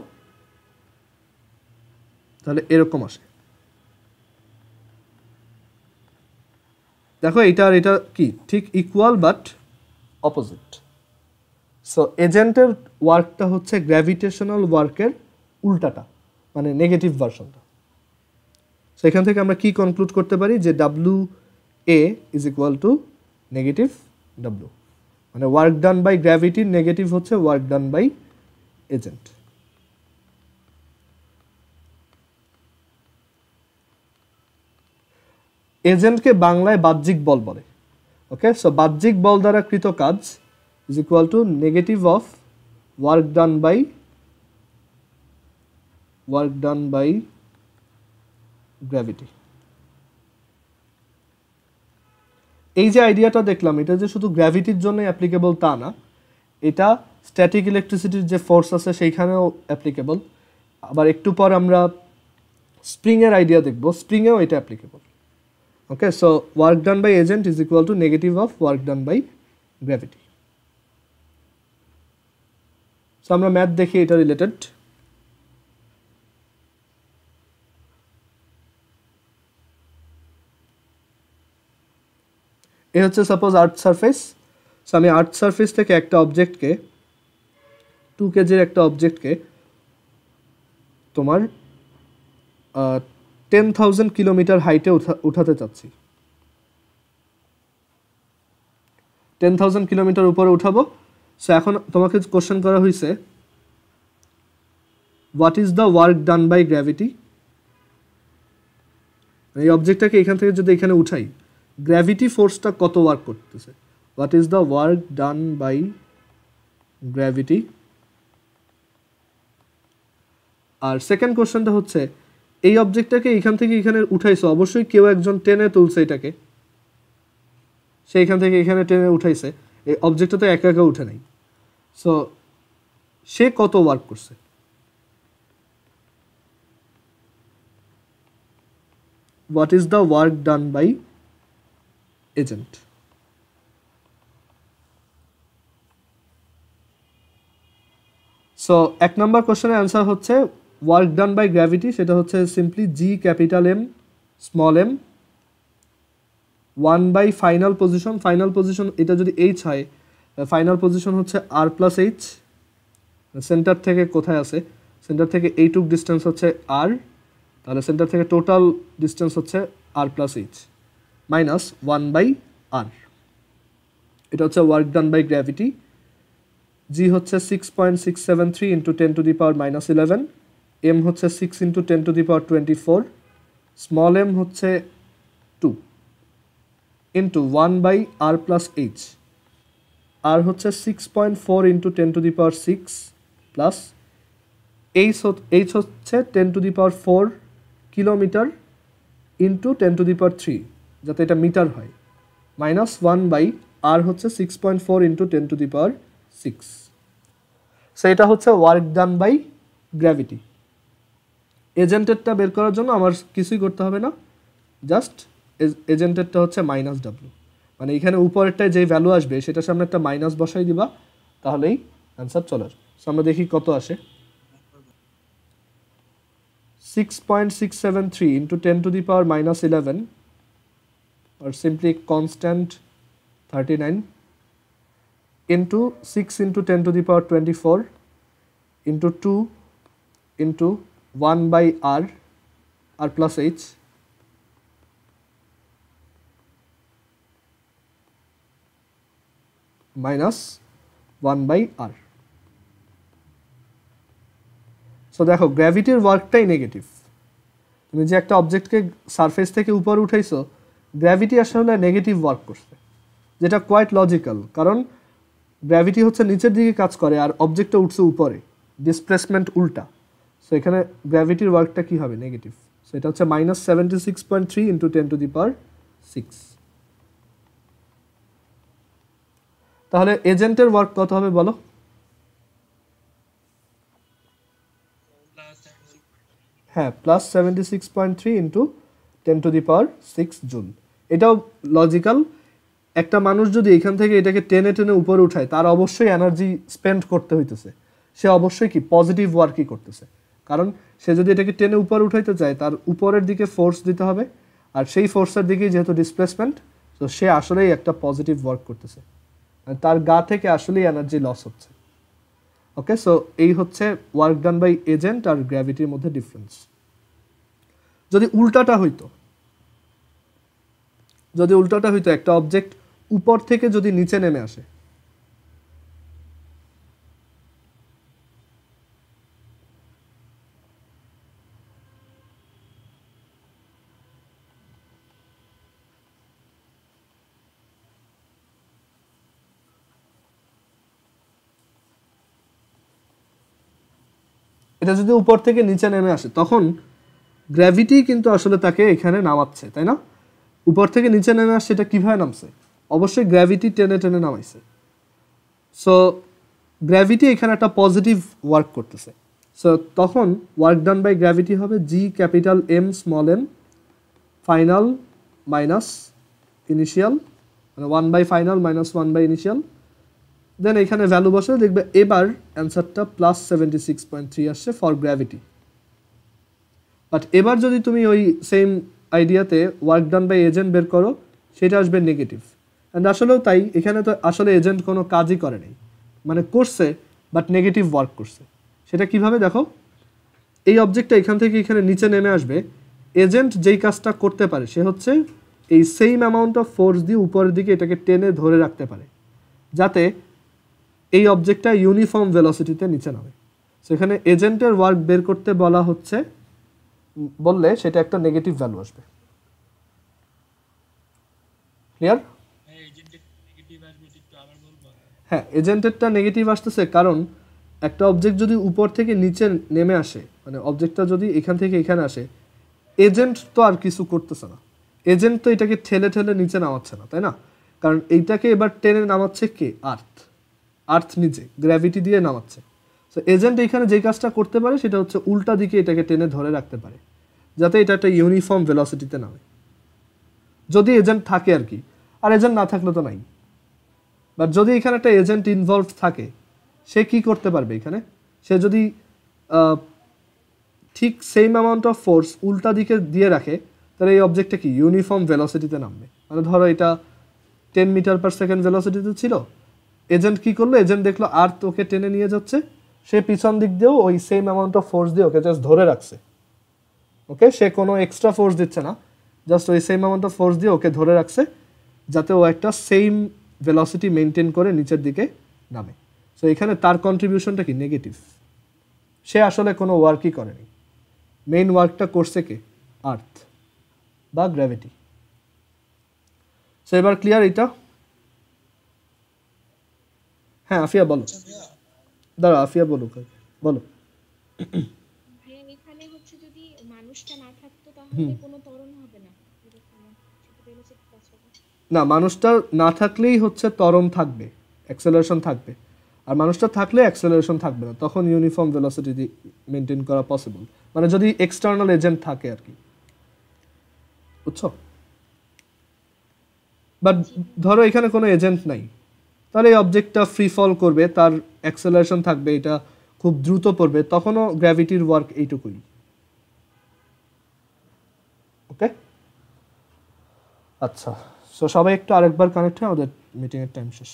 তাহলে এরকম আসে। দেখো এটা আর এটা কি ঠিক ইকুয়াল বাট অপোজিট। সো এজেন্টের ওয়ার্কটা হচ্ছে গ্র্যাভিটেশনাল ওয়ার্কের উল্টাটা, মানে নেগেটিভ ভার্সনটা। সো এখান থেকে আমরা কি কনক্লুড করতে পারি? যে W A is equal to negative W, মানে ওয়ার্ক ডান বাই গ্র্যাভিটির নেগেটিভ হচ্ছে ওয়ার্ক ডান বাই এজেন্ট। এজেন্টকে বাংলায় বাহ্যিক বল বলে। ওকে, সো বাহ্যিক বল দ্বারা কৃত কাজ is equal to negative of work done by gravity. এই যে আইডিয়াটা দেখলাম, এটা যে শুধু গ্র্যাভিটির জন্য অ্যাপ্লিকেবল তা না, এটা স্ট্যাটিক ইলেকট্রিসিটির যে ফোর্স আছে সেইখানেও অ্যাপ্লিকেবল। আবার একটু পর আমরা স্প্রিংয়ের আইডিয়া দেখব, স্প্রিংয়েও এটা applicable. Okay, so work done by agent is equal to negative of work done by gravity. So আমরা ম্যাথ দেখি এটা রিলেটেড। এ হচ্ছে সাপোজ আর্থ সারফেস। সো আমি আর্থ সারফেস থেকে একটা অবজেক্টকে 2 কেজির একটা অবজেক্টকে তোমার 10,000 কিলোমিটার হাইটে উঠাতে চাচ্ছি। 10,000 কিলোমিটার উপরে উঠাবো। সো এখন তোমাকে কোশ্চেন করা হয়েছে what is the work done by gravity. এই অবজেক্টটাকে এখান থেকে যদি এখানে উঠাই, গ্র্যাভিটি ফোর্সটা কত ওয়ার্ক করতেছে, what is the work done by gravity. আর সেকেন্ড কোশ্চেনটা হচ্ছে এই অবজেক্টটাকে এখান থেকে এখানে উঠাইছো, অবশ্যই কেউ একজন টেনে তুলছে এটাকে, সে এখান থেকে এখানে টেনে উঠাইছে, এই অবজেক্টটা তো একা একা উঠে নাই। সো সে কত ওয়ার্ক করছে। What is the work done by agent. So 1 number কোশ্চেনের অ্যান্সার হচ্ছে ওয়ার্ক ডান বাই গ্র্যাভিটি, সেটা হচ্ছে simply G capital M small M 1 by final position. Final position এটা যদি এইচ হয়, ফাইনাল পজিশন হচ্ছে আর প্লাস এইচ। সেন্টার থেকে কোথায় আছে, সেন্টার থেকে এইটুক ডিস্টেন্স হচ্ছে আর, তাহলে সেন্টার থেকে টোটাল ডিস্টেন্স হচ্ছে R plus h minus 1 by R. এটা হচ্ছে work done by gravity. G হচ্ছে 6.673 into 10 to the power minus 11, M হচ্ছে 6 into 10 to the power 24, small m হচ্ছে 2 into 1 by R plus h, R হচ্ছে 6.4 into 10 to the power 6 plus h হচ্ছে 10 to the power 4 kilometre into 10 to the power 3, যাতে এটা metre হয়, minus 1 by আর হচ্ছে 6.4 into 10 to the power 6। So এটা হচ্ছে work done by gravity. এজেন্টেরটা বের করার জন্য আমার কিছুই করতে হবে না, জাস্ট এজেন্টেরটা হচ্ছে মাইনাস ডাব্লিউ, মানে এখানে উপরেরটায় যে ভ্যালু আসবে সেটার সামনে একটা মাইনাস বসাই দিবা, তাহলেই অ্যান্সার চলে আসবে। সো আমরা দেখি কত আসে। 6.673 into 10 to the power minus 11 or simply constant 39 into 6 into 10 to the power 24 into 2 into 1 by r plus h minus 1 by r. So দেখো গ্র্যাভিটির ওয়ার্কটাই নেগেটিভ। তুমি যে একটা অবজেক্টকে সারফেস থেকে উপরে উঠাইছো, গ্র্যাভিটি আসলে নেগেটিভ ওয়ার্ক করছে, যেটা কোয়াইট লজিক্যাল, কারণ গ্র্যাভিটি হচ্ছে নিচের দিকে কাজ করে আর অবজেক্টটা উঠছে উপরে, ডিসপ্লেসমেন্ট উল্টা। সো এখানে গ্র্যাভিটির ওয়ার্কটা কি হবে, নেগেটিভ। সো এটা হচ্ছে minus 76.3 into 10 to the power 6। তাহলে এজেন্টের ওয়ার্ক কত হবে বলো? হ্যাঁ, plus 76.3 into 10 to the power 6 joule. এটাও লজিক্যাল। একটা মানুষ যদি এখান থেকে এটাকে টেনে টেনে উপরে উঠায়, তার অবশ্যই এনার্জি স্পেন্ড করতে হইতেছে, সে অবশ্যই কি পজিটিভ ওয়ার্কই করতেছে, কারণ সে যদি এটাকে টেনে উপরে উঠাইতে চায় তার উপরের দিকে ফোর্স দিতে হবে, আর সেই ফোর্সের দিকেই যেহেতু ডিসপ্লেসমেন্ট, তো সে আসলেই একটা পজিটিভ ওয়ার্ক করতেছে, তার গা থেকে আসলেই এনার্জি লস হচ্ছে। ওকে, সো এই হচ্ছে ওয়ার্ক ডান বাই এজেন্ট আর গ্র্যাভিটির মধ্যে ডিফারেন্স। যদি উল্টাটা হইতো, একটা অবজেক্ট উপর থেকে যদি নিচে নেমে আসে, এটা যদি উপর থেকে নিচে নেমে আসে তখন গ্র্যাভিটি কিন্তু আসলে তাকে এখানে নামাচ্ছে, তাই না? উপর থেকে নিচে নেমে আসছে, এটা কীভাবে নামছে? অবশ্যই গ্র্যাভিটি টেনে টেনে নামাইছে। সো গ্র্যাভিটি এখানে একটা পজিটিভ ওয়ার্ক করতেছে। সো তখন ওয়ার্ক ডান বাই গ্র্যাভিটি হবে G capital M small M final minus initial, মানে 1/ফাইনাল মাইনাস 1/ইনিশিয়াল। দেন এখানে ভ্যালু বসে দেখবে এবার অ্যান্সারটা +76.3 আসছে ফর গ্র্যাভিটি। বাট এবার যদি তুমি ওই সেম আইডিয়াতে ওয়ার্ক ডান বাই এজেন্ট বের করো, সেটা আসবে নেগেটিভ। অ্যান্ড আসলেও তাই, এখানে তো আসলে এজেন্ট কোনো কাজই করেনি, মানে করছে বাট নেগেটিভ ওয়ার্ক করছে। সেটা কিভাবে দেখো, এই অবজেক্টটা এখান থেকে এখানে নিচে নেমে আসবে, এজেন্ট যেই কাজটা করতে পারে সে হচ্ছে এই সেম অ্যামাউন্ট অফ ফোর্স দিয়ে উপরের দিকে এটাকে টেনে ধরে রাখতে পারে যাতে এই অবজেক্টটা ইউনিফর্ম ভেলোসিটিতে নিচে নামে। সো এখানে এজেন্টের ওয়ার্ক বের করতে বলা হচ্ছে, বললে সেটা একটা নেগেটিভ ভ্যালু আসবে। ক্লিয়ার? হ্যাঁ, এজেন্টেরটা নেগেটিভ আসতেছে কারণ একটা অবজেক্ট যদি উপর থেকে নিচে নেমে আসে, মানে অবজেক্টটা যদি এখান থেকে এখানে আসে, এজেন্ট তো আর কিছু করতেছে না, এজেন্ট তো এটাকে ঠেলে ঠেলে নিচে নামাচ্ছে না, তাই না? কারণ এইটাকে এবার টেনে নামাচ্ছে কে? আর্থ নিজে গ্র্যাভিটি দিয়ে নামাচ্ছে। সো এজেন্ট এখানে যে কাজটা করতে পারে সেটা হচ্ছে উল্টা দিকে এটাকে টেনে ধরে রাখতে পারে যাতে এটা একটা ইউনিফর্ম ভেলোসিটিতে নামে, যদি এজেন্ট থাকে আর কি। আর এজেন্ট না থাকলে তো নাই। বাট যদি এখানে একটা এজেন্ট ইনভলভ থাকে, সে কি করতে পারবে এখানে? সে যদি ঠিক সেম অ্যামাউন্ট অফ ফোর্স উল্টা দিকে দিয়ে রাখে, তাহলে এই অবজেক্টটা কি ইউনিফর্ম ভেলোসিটিতে নামবে। মানে ধরো এটা 10 মিটার/সেকেন্ড ভেলোসিটিতে ছিল, এজেন্ট কি করলো? এজেন্ট দেখলো আর্থ ওকে টেনে নিয়ে যাচ্ছে, সে পিছন দিক দিয়েও ওই সেম অ্যামাউন্ট অফ ফোর্স দিয়ে ওকে জাস্ট ধরে রাখছে। ওকে, সে কোনো এক্সট্রা ফোর্স দিচ্ছে না, জাস্ট ওই সেম অ্যামাউন্ট অফ ফোর্স দিয়ে ওকে ধরে রাখছে যাতে ও একটা সেম ভেলোসিটি মেনটেন করে নিচের দিকে নামে। সো এখানে তার কন্ট্রিবিউশনটা কি? নেগেটিভ। সে আসলে কোনো ওয়ার্কই করেনি, মেইন ওয়ার্কটা করছে কে? আর্থ বা গ্র্যাভিটি। সো এবার ক্লিয়ার এটা? হ্যাঁ আফিয়া বলো। দাঁড়া আফিয়া বলুক, বলো। ভাইয়া এখানে হচ্ছে যদি মানুষটা না থাকতো তাহলে কোনো ত্বরণ হবে না, না, মানুষটা না থাকলেই হচ্ছে ত্বরণ থাকবে, অ্যাক্সেলারেশন থাকবে। আর মানুষটা থাকলে অ্যাক্সেলারেশন থাকবে না, তখন ইউনিফর্ম ভেলোসিটি মেনটেন করা পসিবল, মানে যদি এক্সটার্নাল এজেন্ট থাকে আর কি, বুঝছো? বাট ধরো এখানে কোনো এজেন্ট নাই, তাহলে এই অবজেক্টটা ফ্রি ফল করবে, তার অ্যাক্সেলারেশন থাকবে, এটা খুব দ্রুত পড়বে, তখনও গ্র্যাভিটির ওয়ার্ক এইটুকুই। ওকে, আচ্ছা। সো সবাই একটু আরেকবার কানেক্ট হয়, আমাদের মিটিংয়ের টাইম শেষ।